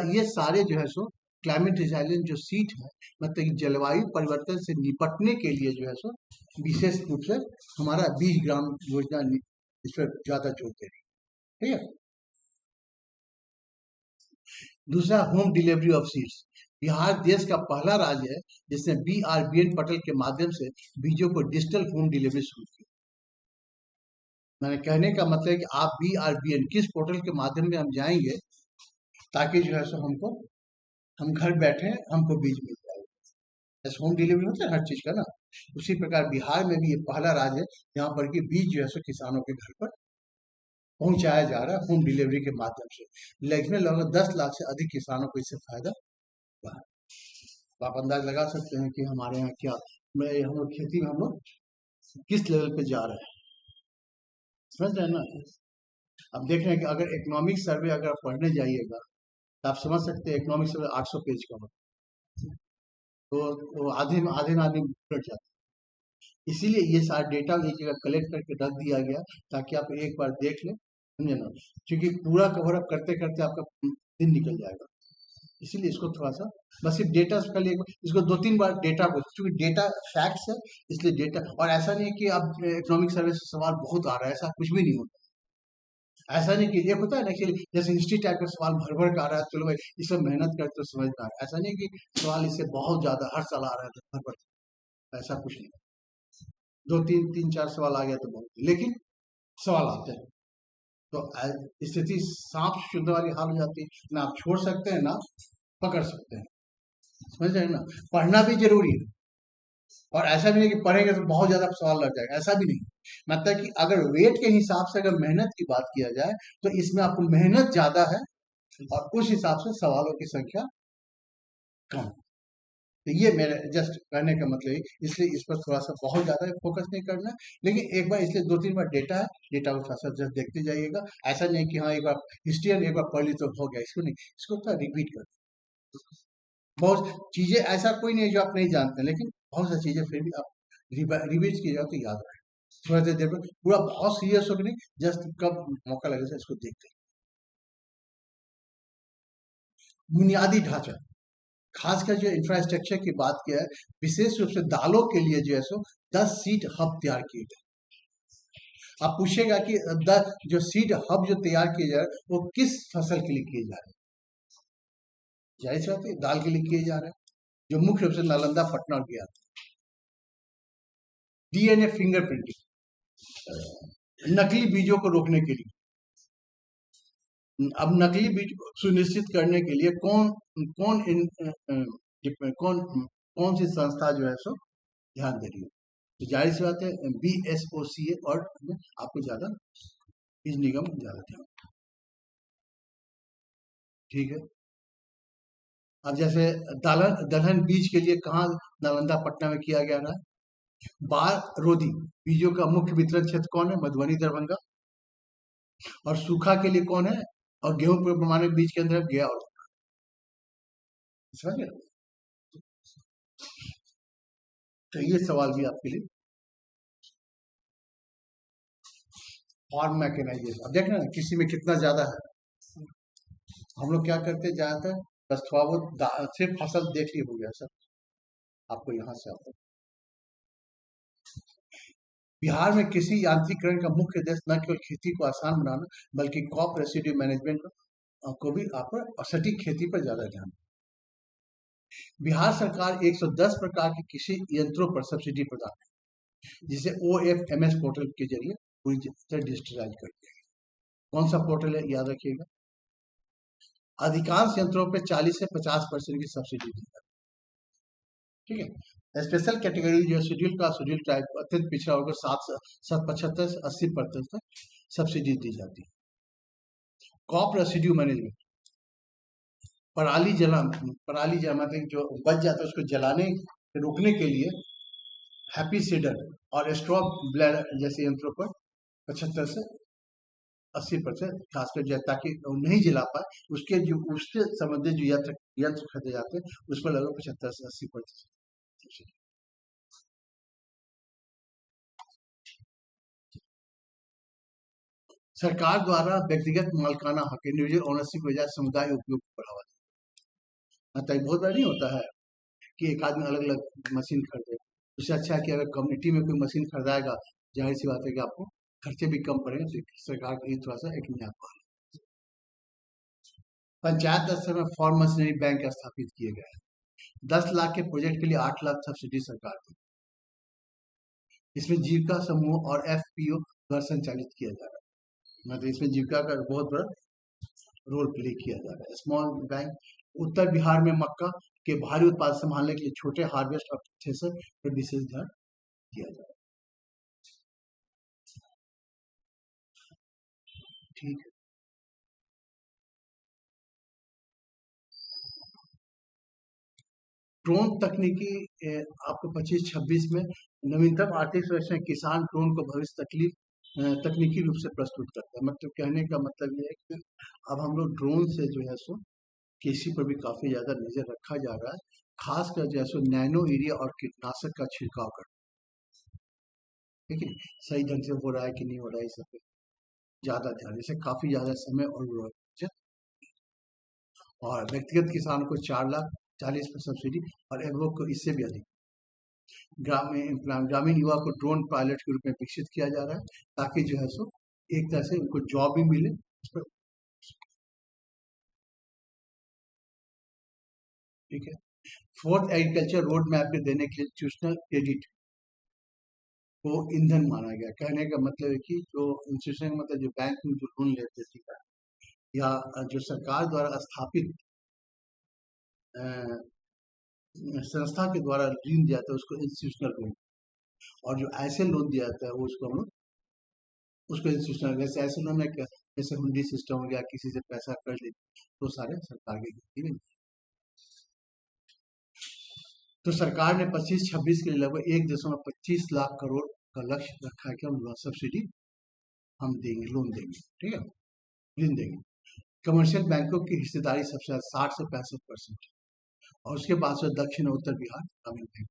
ये सारे जो है सो क्लाइमेट रिजाइलेंस जो सीट है, मतलब कि जलवायु परिवर्तन से निपटने के लिए जो है सो विशेष रूप से हमारा बीज ग्राम योजना इस पर ज्यादा जोर दे रही है। ठीक है, दूसरा home delivery of seeds. Bihar देश का पहला राज्य है जिसने BRBN पोर्टल के माध्यम से बीजों को डिजिटल होम डिलीवरी शुरू की। मैंने कहने का मतलब है कि आप BRBN किस पोर्टल के माध्यम में हम जाएंगे ताकि जो है सो हमको हम घर बैठे हमको बीज मिल जाएगा। जैसे होम डिलीवरी होता है हर चीज का ना, उसी प्रकार बिहार में भी ये पहला राज्य है जहाँ पर कि बीज जो है सो किसानों के घर पर पहुंचाया जा रहा है होम डिलीवरी के माध्यम से। लेकिन लगभग 10 लाख से अधिक किसानों को इससे फायदा हुआ है। तो आप अंदाज लगा सकते हैं कि हमारे यहाँ क्या हम लोग खेती में हम लोग किस लेवल पे जा रहे हैं, समझ रहे हैं ना। अब देख रहे हैं कि अगर इकोनॉमिक सर्वे अगर आप पढ़ने जाइएगा तो आप समझ सकते हैं इकोनॉमिक सर्वे 800 पेज का होता है, तो आधे में आदमी उलट जाता है। इसीलिए ये सारा डेटा एक जगह कलेक्ट करके रख दिया गया ताकि आप एक बार देख लें, समझे ना, क्योंकि पूरा कवर अप करते करते आपका दिन निकल जाएगा। इसीलिए इसको थोड़ा सा बस सिर्फ डेटा से पहले इसको 2-3 बार डेटा को, क्योंकि डेटा फैक्ट्स है इसलिए डेटा, और ऐसा नहीं है कि अब इकोनॉमिक सर्वे से सवाल बहुत आ रहा है, ऐसा कुछ भी नहीं होता। ऐसा नहीं कि एक होता है ना कि जैसे हिस्ट्री टाइप का सवाल भर भर का आ रहा है, चलो भाई इसमें मेहनत करते तो समझ में आ रहा है, ऐसा नहीं कि सवाल इससे बहुत ज्यादा हर साल आ रहा है तो भर भर, ऐसा कुछ नहीं। 2-3-4 सवाल आ गया तो बहुत, लेकिन सवाल आते हैं तो स्थिति सांप शुद्ध वाली हाल हो जाती है, ना आप छोड़ सकते हैं ना पकड़ सकते हैं, समझ रहे हैं ना। पढ़ना भी जरूरी है, और ऐसा भी नहीं कि पढ़ेंगे तो बहुत ज्यादा सवाल लग जाएगा, ऐसा भी नहीं। मतलब कि अगर वेट के हिसाब से अगर मेहनत की बात किया जाए तो इसमें आपको मेहनत ज्यादा है और उस हिसाब से सवालों की संख्या कम। तो ये मेरे जस्ट कहने का मतलब है, इसलिए इस पर थोड़ा सा बहुत ज़्यादा फोकस नहीं करना है, लेकिन एक बार इसलिए 2-3 बार डेटा है, डेटा को थोड़ा सा जस्ट देखते जाइएगा। ऐसा नहीं कि हाँ एक बार हिस्ट्री एक बार पढ़ ली तो हो गया, इसको नहीं, इसको थोड़ा रिपीट कर। बहुत चीज़ें ऐसा कोई नहीं है जो आप नहीं जानते, लेकिन बहुत सारी चीज़ें फिर भी आप रिवीज किए जाओ तो याद रहे। थोड़ा देर देर में पूरा बहुत सीरियस हो कि नहीं, जस्ट कब मौका लगे तो इसको देखते हैं। बुनियादी ढांचा, खासकर जो इंफ्रास्ट्रक्चर की बात किया है, विशेष रूप से दालों के लिए जो है सो 10 सीड हब तैयार किए गए। आप पूछेगा कि जो सीड हब जो तैयार किए जा रहे हैं वो किस फसल के लिए किए जा रहे हैं? जाहिर सी बात है दाल के लिए किए जा रहे हैं, जो मुख्य रूप से नालंदा, पटना और गया। डीएनए फिंगरप्रिंटिंग, नकली बीजों को रोकने के लिए। अब नकली बीज सुनिश्चित करने के लिए कौन कौन इन कौन कौन सी संस्था जो है सो ध्यान दे रही है? तो जाहिर सी बात है BSOCA और आपको ज्यादा बीज निगम ज्यादा ध्यान। ठीक है, अब जैसे दलहन बीज के लिए कहाँ नालंदा, पटना में किया गया रहा? बाढ़ रोधी बीजों का मुख्य वितरण क्षेत्र कौन है? मधुबनी, दरभंगा। और सूखा के लिए कौन है? और गेहूं प्रमाणित बीज केंद्र है गया। और समझ गए? तो ये सवाल भी आपके लिए। फार्म मैकेनाइजेशन, अब देखना किसी में कितना ज्यादा है। हम लोग क्या करते हैं ज्यादातर, बस थोड़ा बहुत सिर्फ फसल देख ली हो गया सर, आपको यहाँ से आता है। बिहार में कृषि यांत्रिकरण का मुख्य उद्देश्य न केवल खेती को आसान बनाना, बल्कि क्रॉप रेसिड्यू मैनेजमेंट को भी आप और सटीक खेती पर ज्यादा ध्यान। बिहार सरकार 110 प्रकार के कृषि यंत्रों पर सब्सिडी प्रदान है, जिसे OFMS पोर्टल के जरिए पूरी तरह डिजिटलाइज करते हैं। कौन सा पोर्टल है याद रखिएगा। अधिकांश यंत्रों पर 40 से 50% की सब्सिडी दी जाती है। ठीक है, स्पेशल कैटेगरी जो शेड्यूल का शेड्यूल टाइप अत्यंत पिछड़ा होकर 75 से 80% तक सब्सिडी दी जाती है। क्रॉप रेसिड्यू मैनेजमेंट, पराली जला जो बच जाता है उसको जलाने रोकने के लिए हैप्पी सीडर और स्ट्रॉ ब्लेडर जैसे यंत्रों पर 75 से 80% खासकर जो ताकि नहीं जला पाए उसके उससे संबंधित जो यंत्र खरीदे जाते हैं उस पर लगभग 75 से 80%। सरकार द्वारा व्यक्तिगत मालिकाना हक इंडिविजुअल ओनरशिप की बजाय समुदाय उपयोग को बढ़ावा देना। मतलब बहुत बार नहीं होता है कि एक आदमी अलग अलग मशीन खरीदे, उससे अच्छा है कि अगर कम्युनिटी में कोई मशीन खरीदाएगा, जाहिर सी बात है कि आपको खर्चे भी कम पड़ेंगे, तो सरकार के लिए थोड़ा सा एक नया पहल। पंचायत स्तर में फार्म मशीनरी बैंक स्थापित किए गए हैं। 10 लाख के प्रोजेक्ट के लिए 8 लाख सब्सिडी सरकार दी। इसमें जीविका समूह और FPO द्वारा संचालित किया जा रहा है, मतलब इसमें जीविका का बहुत बड़ा रोल प्ले किया जा रहा है। स्मॉल बैंक, उत्तर बिहार में मक्का के भारी उत्पादन संभालने के लिए छोटे हार्वेस्ट और थ्रेसर पर विशेष ध्यान दिया जा रहा है। ठीक है, ड्रोन तकनीकी आपको 25-26 में नवीनतम आर्थिक सर्वेक्षण किसान ड्रोन को भविष्य तकनीकी रूप से प्रस्तुत करता है। मतलब कहने का मतलब ये है कि अब हम लोग ड्रोन से जो है सो कृषि पर भी काफी ज्यादा नजर रखा जा रहा है, खासकर जो है सो नैनो यूरिया और कीटनाशक का छिड़काव कर, ठीक है, सही ढंग से हो रहा है कि नहीं हो रहा है, इस पर ज्यादा ध्यान, इससे काफी ज्यादा समय और व्यक्तिगत किसान को 4,40,000 पर सब्सिडी और एग्रो को इससे भी अधिक। ग्रामीण युवा को ड्रोन पायलट के रूप में विकसित किया जा रहा है, ताकि जो है सो एक तरह से उनको जॉब भी मिले। ठीक है, फोर्थ एग्रीकल्चर रोड मैप में देने के लिए इंस्टीट्यूशनल क्रेडिट को ईंधन माना गया। कहने का मतलब है कि जो इंस्टीट्यूशन मतलब जो बैंक में जो लोन लेते थे या जो सरकार द्वारा स्थापित संस्था के द्वारा ऋण दिया जाता है उसको इंस्टीट्यूशनल लोन, और जो ऐसे लोन दिया जाता है वो उसको हम लोग उसको इंस्टीट्यूशनल, जैसे ऐसे लोन है जैसे हुंडी सिस्टम हो गया, किसी से पैसा कर ले तो सारे सरकार के गिनती में। तो सरकार ने 25-26 के लिए लगभग 1.25 लाख करोड़ का लक्ष्य रखा है कि हम सब्सिडी हम देंगे, लोन देंगे, ठीक है, ऋण देंगे। कमर्शियल बैंकों की हिस्सेदारी सबसे ज्यादा 60 से 65% और उसके बाद से दक्षिण और उत्तर बिहार ग्रामीण बैंक।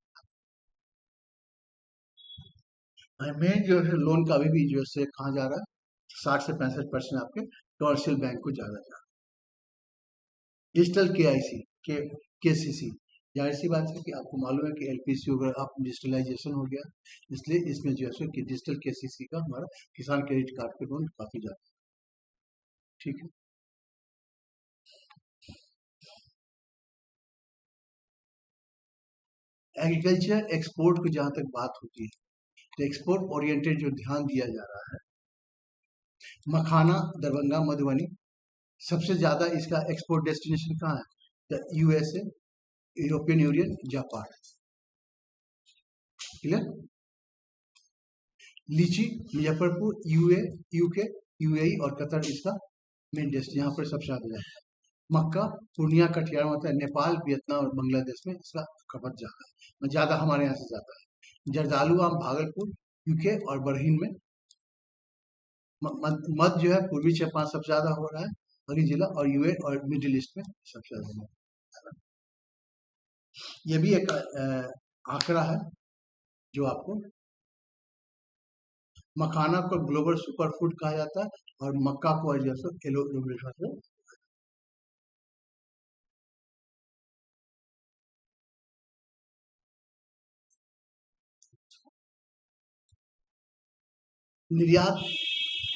मेन जो है लोन का अभी भी जो है कहाँ जा रहा है, 60 से 65% आपके कमर्शियल बैंक को ज्यादा जा रहा है। डिजिटल KIC के KCC, जाहिर सी बात है कि आपको मालूम है कि LPC वगैरह आप डिजिटलाइजेशन हो गया, इसलिए इसमें जो है कि डिजिटल KCC का हमारा किसान क्रेडिट कार्ड पे लोन काफी ज्यादा, ठीक है। एग्रीकल्चर एक्सपोर्ट को जहां तक बात होती है तो एक्सपोर्ट ओरिएंटेड जो ध्यान दिया जा रहा है, मखाना, दरभंगा, मधुबनी, सबसे ज्यादा इसका एक्सपोर्ट डेस्टिनेशन कहाँ है, तो USA, European union, Japan, clear. लीची, मुजफ्फरपुर, UK, UAE और कतर इसका मेन डेस्ट, यहाँ पर सबसे ज्यादा जाता है। मक्का, पूर्णिया, कटिहार, मतलब नेपाल, वियतनाम और बांग्लादेश में इसका खपत ज्यादा है, ज्यादा हमारे यहाँ से ज्यादा है। जर्दालू आम भागलपुर, UK और बरहीन में। मध जो है पूर्वी चंपारण सबसे ज्यादा हो रहा है, बड़ी जिला, और UA और मिडिल ईस्ट में सबसे ज्यादा। ये भी एक आंकड़ा है जो आपको, मखाना को ग्लोबल सुपर फूड कहा जाता है और मक्का को एलो। निर्यात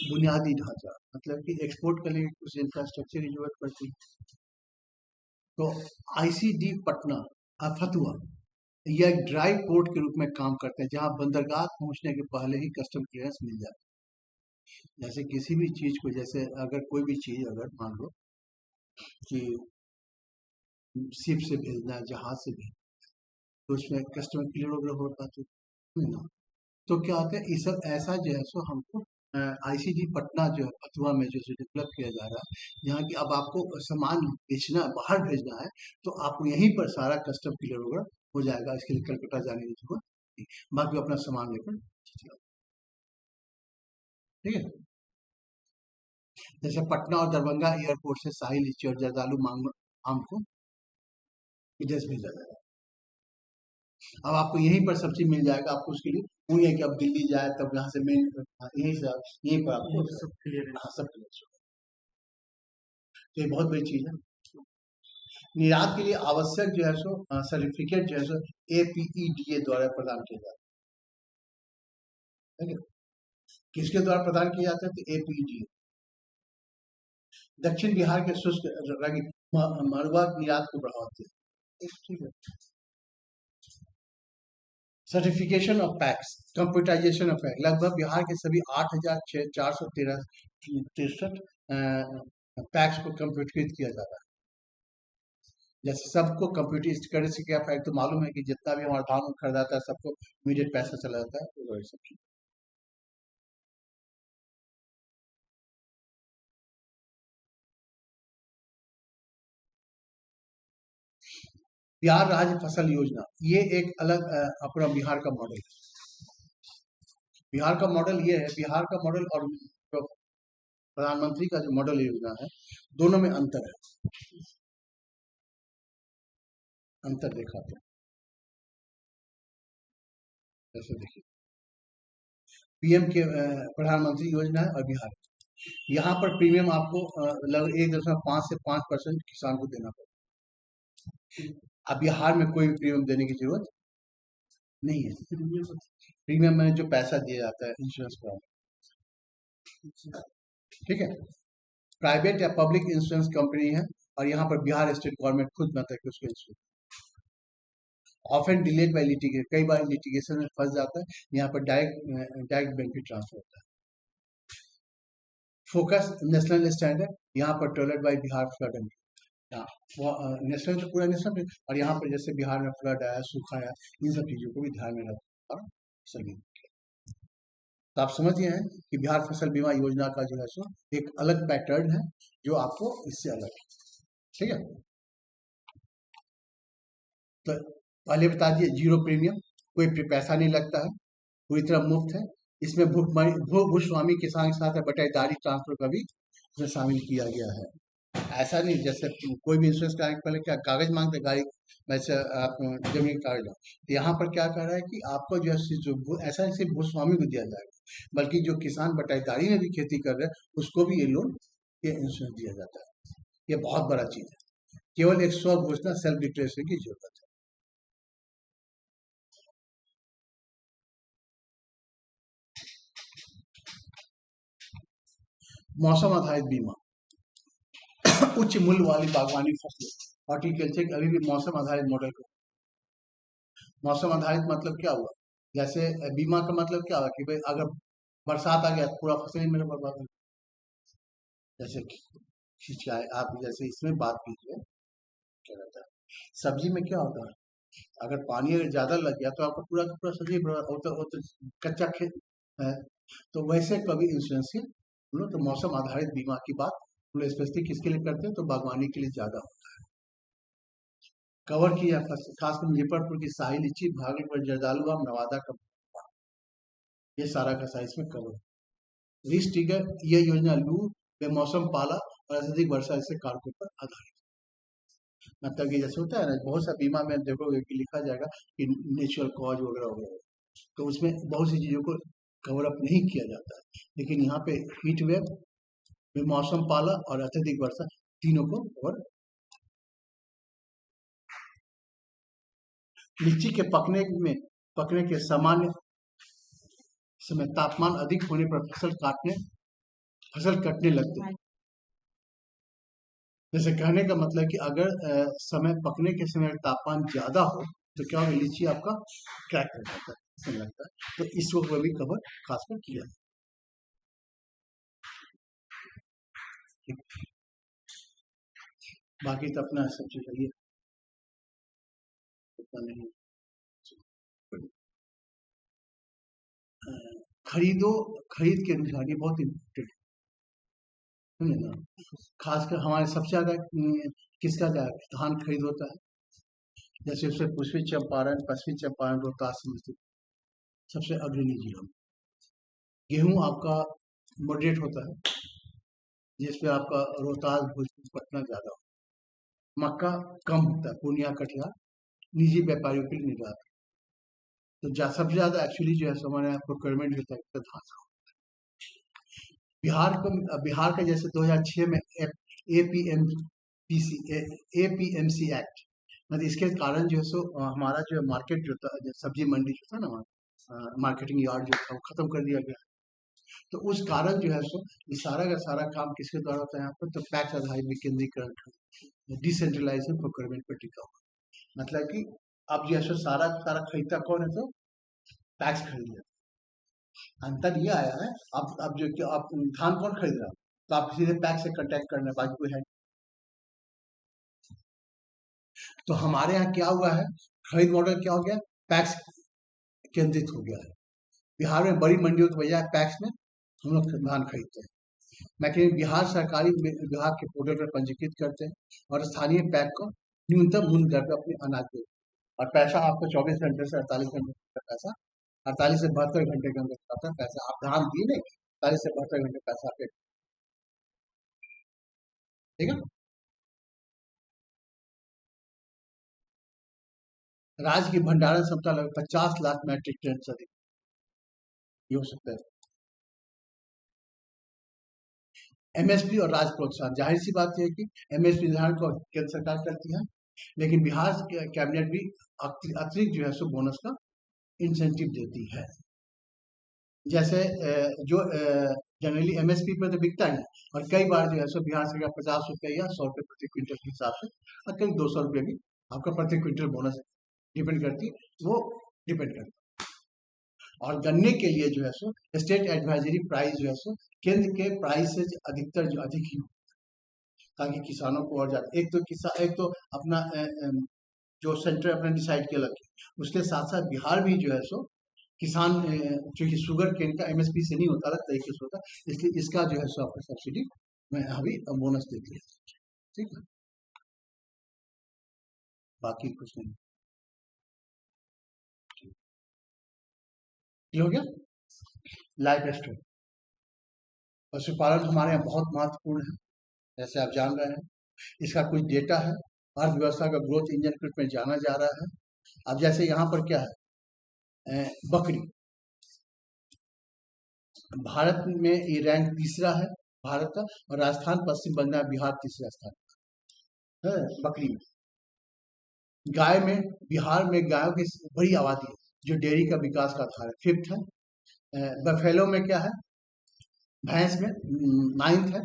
बुनियादी ढांचा, मतलब कि एक्सपोर्ट करने की कुछ इंफ्रास्ट्रक्चर की जरूरत पड़ती है। तो ICD पटना फतुआ यह एक ड्राई पोर्ट के रूप में काम करते हैं, जहां बंदरगाह पहुंचने के पहले ही कस्टम क्लियरेंस मिल जाता है। जैसे किसी भी चीज को, जैसे अगर कोई भी चीज अगर मान लो कि शिप से भेजना है, जहाज से भेजना, तो उसमें कस्टमर क्लियर वगैरह हो पाते ना। तो क्या होता है, ये सब ऐसा जो है सो हमको ICD पटना जो है फतुआ में जो डेवलप किया जा रहा है, जहाँ की अब आपको सामान बेचना है, बाहर भेजना है, तो आपको यहीं पर सारा कस्टम क्लियर वगैरह हो जाएगा, इसके लिए कलकत्ता जाने की जरूरत नहीं, बाकी अपना सामान लेकर, ठीक है। जैसे पटना और दरभंगा एयरपोर्ट से शाही लीची और जर्दालू मांगो आम को विदेश भेजा जाएगा। अब आपको यहीं पर सब चीज मिल जाएगा, आपको उसके लिए वो है कि अब दिल्ली जाए तब यहाँ से मेन, यहीं से यहीं पर आपको सब क्लियर है, सब क्लियर। तो ये बहुत बड़ी चीज है। निर्यात के लिए आवश्यक जो है सो सर्टिफिकेट जो है सो APEDA द्वारा प्रदान किया जाता है। किसके द्वारा प्रदान किया जाता है, तो APEDA। दक्षिण बिहार के शुष्क मड़ुआ निर्यात को बढ़ावा देते, ठीक है। Certification of PACS, computerisation of PACS, लगभग बिहार के सभी 8,463 पैक्स को कंप्यूटरीकृत किया जा रहा है। जैसे सबको कंप्यूटराइज करने से क्या फायदा, तो मालूम है कि जितना भी हमारा धान खरीदाता है सबको इमीडिएट पैसा चला जाता है, तो वही सब। बिहार राज्य फसल योजना, ये एक अलग अपना बिहार का मॉडल है। बिहार का मॉडल ये है, बिहार का मॉडल और प्रधानमंत्री का जो मॉडल योजना है, दोनों में अंतर है। अंतर दिखाते हैं, जैसे देखिए PM के प्रधानमंत्री योजना है और बिहार, यहाँ पर प्रीमियम आपको लगभग 1.5 से 5% किसान को देना पड़ेगा। अब बिहार में कोई प्रीमियम देने की जरूरत नहीं है। प्रीमियम में जो पैसा दिया जाता है इंश्योरेंस का, ठीक है, प्राइवेट या पब्लिक इंश्योरेंस कंपनी है, और यहाँ पर बिहार स्टेट गवर्नमेंट खुद बनाता है कि उसको insurance. Often delayed by litigation, कई बार लिटिगेशन में फंस जाता है, यहाँ पर डायरेक्ट बेनिफिट ट्रांसफर होता है। फोकस नेशनल स्टैंडर्ड, यहाँ पर toilet by Bihar flood and, national तो पूरा नेशनल, और यहाँ पर जैसे बिहार में फ्लड आया, सूखा आया, इन सब चीजों को भी ध्यान में रखा सभी। तो आप समझ गए हैं कि बिहार फसल बीमा योजना का जो है सो एक अलग पैटर्न है जो आपको इससे अलग है, ठीक है। तो पहले बता दिए, जीरो प्रीमियम, कोई पैसा नहीं लगता है, पूरी तरह मुफ्त है। इसमें भूस्वामी किसान के साथ बटेदारी ट्रांसफर का भी इसमें शामिल किया गया है। ऐसा नहीं जैसे कोई भी इंश्योरेंस कराने के पहले क्या कागज मांगते गाड़ी, वैसे आप जमीन कागज लो, तो यहाँ पर क्या कर रहा है कि आपको जो है ऐसा सिर्फ भूस्वामी को दिया जाएगा, बल्कि जो किसान बटाईदारी में भी खेती कर रहे हैं उसको भी ये लोन, ये इंश्योरेंस दिया जाता है। ये बहुत बड़ा चीज है। केवल एक स्व घोषणा, सेल्फ डिक्लेरेशन की जरूरत है। मौसम आधारित बीमा, उच्च मूल्य वाली बागवानी फसलें, हॉर्टिकल्चर अभी भी मौसम आधारित मॉडल को। मौसम आधारित मतलब क्या हुआ, जैसे बीमा का मतलब क्या हुआ कि भाई अगर बरसात आ गया तो पूरा फसल ही मेरा बर्बाद हो गया। जैसे सिंचाई, आप जैसे इसमें बात कीजिए, क्या रहता है सब्जी में क्या होता है, अगर पानी अगर ज्यादा लग गया तो आपका पूरा का पूरा सब्जी बर्बाद होता, वो तो कच्चा खेत है। तो वैसे कभी इंश्योरेंस के हम लोग तो मौसम आधारित बीमा की बात हम लोग स्पेशली किसके लिए करते हैं, तो बागवानी के लिए ज्यादा होता है। कवर किया खासकर मुजफ्फरपुर की शाही लीची, भागलपुर जर्दालू आम, नवादा का, ये सारा का सारा इसमें कवर। रिस्क टिगर, यह योजना लू, बेमौसम पाला और अत्यधिक वर्षा से कारकों पर आधारित। मतलब कि जैसे होता है ना, बहुत सा बीमा में देखोगे कि लिखा जाएगा कि नेचुरल कॉज वगैरह वगैरह, तो उसमें बहुत सी चीजों को कवर अप नहीं किया जाता है, लेकिन यहाँ पे हीट वेव, बेमौसम पाला और अत्यधिक वर्षा तीनों को कवर। लीची के पकने के सामान्य समय तापमान अधिक होने पर फसल कटने लगते हैं। जैसे कहने का मतलब कि अगर समय पकने के समय तापमान ज्यादा हो तो क्या होगा, लीची आपका क्रैक हो जाता है, ऐसा लगता है। तो इस वक्त भी कवर खासकर किया है। बाकी तो अपना सब चीज है, उतना नहीं। खरीदो, खरीद के रुझान, ये बहुत इम्पोर्टेंट है ना। खासकर हमारे सबसे ज्यादा किसका ज्यादा धान खरीद होता है, जैसे उससे पूर्वी चंपारण, पश्चिमी चंपारण, रोहतास, समस्तीपुर सबसे अग्रणी जिला। गेहूं आपका मॉडरेट होता है, जिसपे आपका रोहतास, भोजपुर, पटना ज्यादा होता है। मक्का कम होता है, पूर्णिया, कटिहार निजी व्यापारियों के लिए निर्यात। तो सबसे ज्यादा एक्चुअली जो है हमारे यहाँ प्रोक्योरमेंट होता है धान का। बिहार का जैसे 2006 में एपीएमसी एक्ट, मतलब इसके कारण जो है हमारा जो है मार्केट जो था, सब्जी मंडी जो था ना, मार्केटिंग यार्ड जो था वो खत्म कर दिया गया। तो उस कारण जो है ये सारा का सारा काम किसके द्वारा होता है यहाँ पर, तो पैक्स आधारित विकेंद्रीकरण, डिसेंट्रलाइजेशन प्रोक्योरमेंट पर टिका हुआ। मतलब कि अब जो है सारा सारा खरीदता कौन है, तो पैक्स खरीद लेता। अंतर ये आया है, अब जो कि आप धान कौन खरीद रहा है, तो आप सीधे पैक्स से कांटेक्ट करना, बाकी कोई है। तो हमारे यहाँ क्या हुआ है, खरीद मॉडल क्या हो गया, पैक्स केंद्रित हो गया है। बिहार में बड़ी मंडियों के बजाय पैक्स में हम लोग धान खरीदते हैं। लेकिन बिहार सरकारी विभाग के पोर्टल पर पंजीकृत करते हैं और स्थानीय पैक को न्यूनतम मूल्य दर पर अपने अनाज को, और पैसा आपको 24 घंटे से 48 घंटे का पैसा, 48 से 72 घंटे के अंदर आता है पैसा। आप धान दिए नहीं, 48 से 72 घंटे पैसा आपके, ठीक है। राज्य की भंडारण क्षमता लगभग 50 लाख मैट्रिक टन से अधिक ये हो सकता है। एमएसपी और राज्य प्रोत्साहन, जाहिर सी बात है कि एमएसपी निर्धारण को केंद्र सरकार करती है, लेकिन बिहार कैबिनेट भी अतिरिक्त जो है सो बोनस का इंसेंटिव देती है। जैसे जो जनरली एमएसपी पर तो बिकता है, और कई बार जो है सो बिहार सरकार 50 रुपये या 100 रुपये प्रति क्विंटल के हिसाब से, और कई 200 रुपये भी आपका प्रति क्विंटल बोनस डिपेंड करती है, वो डिपेंड करती है। और गन्ने के लिए जो है सो स्टेट एडवाइजरी प्राइस जो है सो केंद्र के प्राइस से अधिकतर जो अधिक ही, ताकि किसानों को और ज्यादा, एक तो अपना जो सेंटर अपने डिसाइड किया लगे, उसके साथ साथ बिहार भी जो है सो किसान क्योंकि शुगर केन का एमएसपी से नहीं होता, अलग तरीके से होता, इसलिए इसका जो है सो आपका सब्सिडी में अभी बोनस देती है, ठीक है। बाकी कुछ नहीं। ये हो गया लाइफ स्टोक। पशुपालन हमारे यहाँ बहुत महत्वपूर्ण है, जैसे आप जान रहे हैं। इसका कुछ डेटा है, अर्थव्यवस्था का ग्रोथ इंजन के रूप में जाना जा रहा है। अब जैसे यहाँ पर क्या है, बकरी, भारत में ये रैंक तीसरा है भारत का, और राजस्थान, पश्चिम बंगाल, बिहार तीसरा स्थान है बकरी में। गाय में बिहार में गायों की बड़ी आबादी है, जो डेयरी का विकास का आधार है, फिफ्थ है। बफेलो में क्या है, भैंस में नाइन्थ है,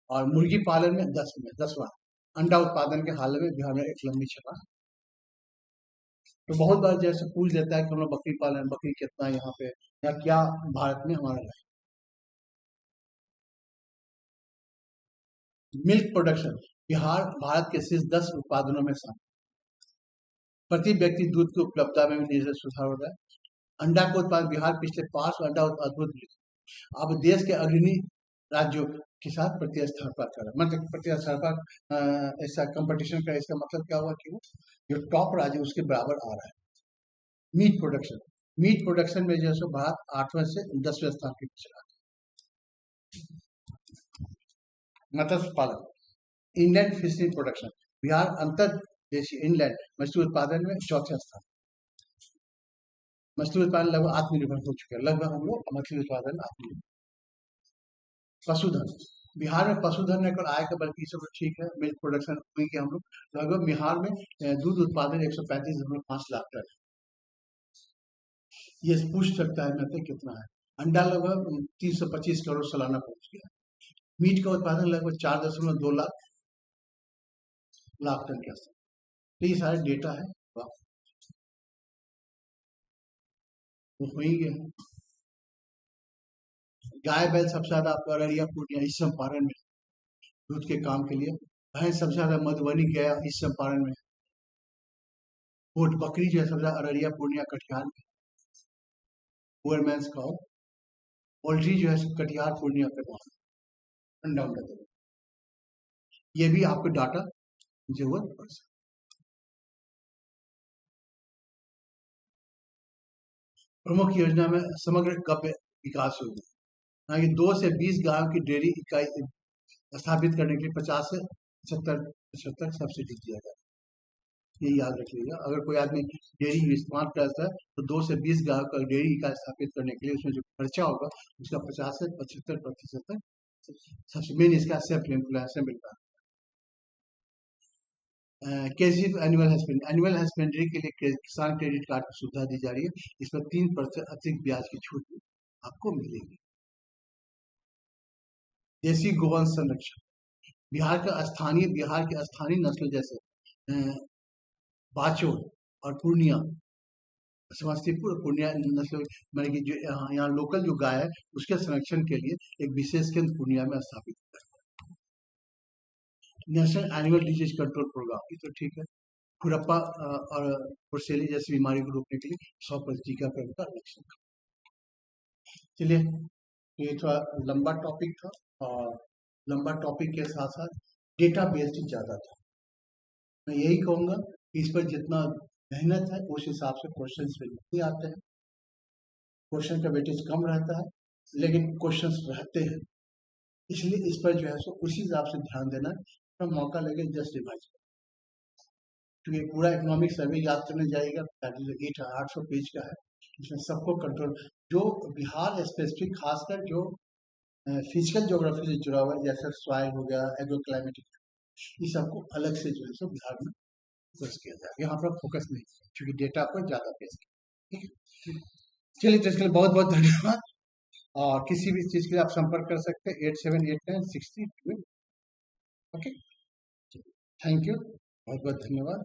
और मुर्गी पालन में 10वां। अंडा उत्पादन के हाल में बिहार में एक लंबी छटा है। तो बहुत बार जैसे पूछ देता है कि हम लोग बकरी पालन, बकरी कितना यहाँ पे या क्या भारत में हमारा है। मिल्क प्रोडक्शन, बिहार भारत के शीर्ष 10 उत्पादनों में शामिल। प्रति व्यक्ति दूध की उपलब्धता में भी निरंतर सुधार हो रहा है। अंडा का उत्पादन बिहार पिछले 5 अंडा उत्पादन, अब देश के अग्रणी राज्यों के साथ प्रतिस्पर्धा कर रहा है। मतलब प्रतिस्पर्धा ऐसा कंपटीशन का, इसका मतलब क्या हुआ कि वो जो टॉप राज्य उसके बराबर आ रहा है। मीट प्रोडक्शन, मीट प्रोडक्शन में जो है भारत 8वें से 10वें स्थान के पीछे रहा। मत्स्य पालन, इंलैंड फिशरी प्रोडक्शन, बिहार अंतरदेशीय इंलैंड मछली उत्पादन में 4थे स्थान। मछली उत्पादन लगभग आत्मनिर्भर हो चुके हैं, लगभग हम लोग मछली उत्पादन आत्मनिर्भर। पशुधन, बिहार में पशुधन ने आय का, बल्कि सब ठीक है, मिल्क प्रोडक्शन हुई कि हम लोग लगभग बिहार में दूध उत्पादन 135.5 लाख टन। ये पूछ सकता है मैं कितना है। अंडा लगभग 325 करोड़ सालाना पहुंच गया। मीट का उत्पादन लगभग 4.2 लाख टन के आसपास। तो ये सारे डेटा है, वो हो ही गया। गाय बैल सबसे ज्यादा आपका अररिया, पूर्णिया, इस चंपारण में दूध के काम के लिए। भैंस सबसे ज्यादा मधुबनी, गया, इस चंपारण में। ऊँट बकरी जो है सबसे ज्यादा अररिया, पूर्णिया, कटिहार में। पुअरमैन्स काउ, पोल्ट्री जो है कटिहार, पूर्णिया, अंडा उंडा दे। ये भी आपको डाटा जरूरत पड़ सकती। प्रमुख योजना में समग्र गव्य विकास योजना, कि 2 से 20 गायों की डेयरी इकाई स्थापित करने के लिए 50 से 75% सब्सिडी दिया जाए। ये याद रखिएगा, अगर कोई आदमी डेयरी इस्तेमाल करता है तो 2 से 20 गायों का डेयरी इकाई स्थापित करने के लिए उसमें जो खर्चा होगा उसका 50 से 75% तक सबसे मेन इसका सेल्फ एम्प्लॉय से मिलता है। KCF annual husbandry, annual husbandry के लिए किसान क्रेडिट कार्ड की सुविधा दी जा रही है। इसमें 3% अतिरिक्त ब्याज की छूट आपको मिलेगी। देसी गोवंश संरक्षण, बिहार की स्थानीय नस्ल जैसे बाचो और पूर्णिया, समस्तीपुर पूर्णिया नस्ल, मतलब कि जो यहाँ लोकल जो गाय है उसके संरक्षण के लिए एक विशेष केंद्र पूर्णिया में स्थापित किया है। National annual disease control programme, ये तो ठीक है। खुरप्पा और ब्रुसेली जैसी बीमारी को रोकने के लिए 100% टीकाकरण का लक्ष्य। चलिए, ये थोड़ा लंबा टॉपिक था, और लंबा टॉपिक के साथ साथ डेटा बेस्ड ज़्यादा था। मैं यही कहूँगा कि इस पर जितना मेहनत है उस हिसाब से क्वेश्चन पे नहीं आते हैं। क्वेश्चन का वेटेज कम रहता है, लेकिन क्वेश्चंस रहते हैं, इसलिए इस पर जो है सो उसी हिसाब से ध्यान देना। तो मौका लगे जस्ट रिवाइज, क्योंकि पूरा इकोनॉमिक सर्वे याद करने जाएगा, 800 पेज का है, इसमें सबको कंट्रोल, जो बिहार स्पेसिफिक खासकर जो फिजिकल ज्योग्राफी से जुड़ा हुआ है, जैसे सॉइल हो गया, एग्रो क्लाइमेटिक, ये सबको अलग से जो है सो बिहार में फोकस किया जाएगा। यहाँ पर फोकस नहीं, क्योंकि डेटा पर ज़्यादा पेश किया। ठीक है, चलिए, तो इसके लिए बहुत बहुत धन्यवाद, और किसी भी चीज़ के लिए आप संपर्क कर सकते हैं 878960। ओके, थैंक यू, बहुत बहुत धन्यवाद।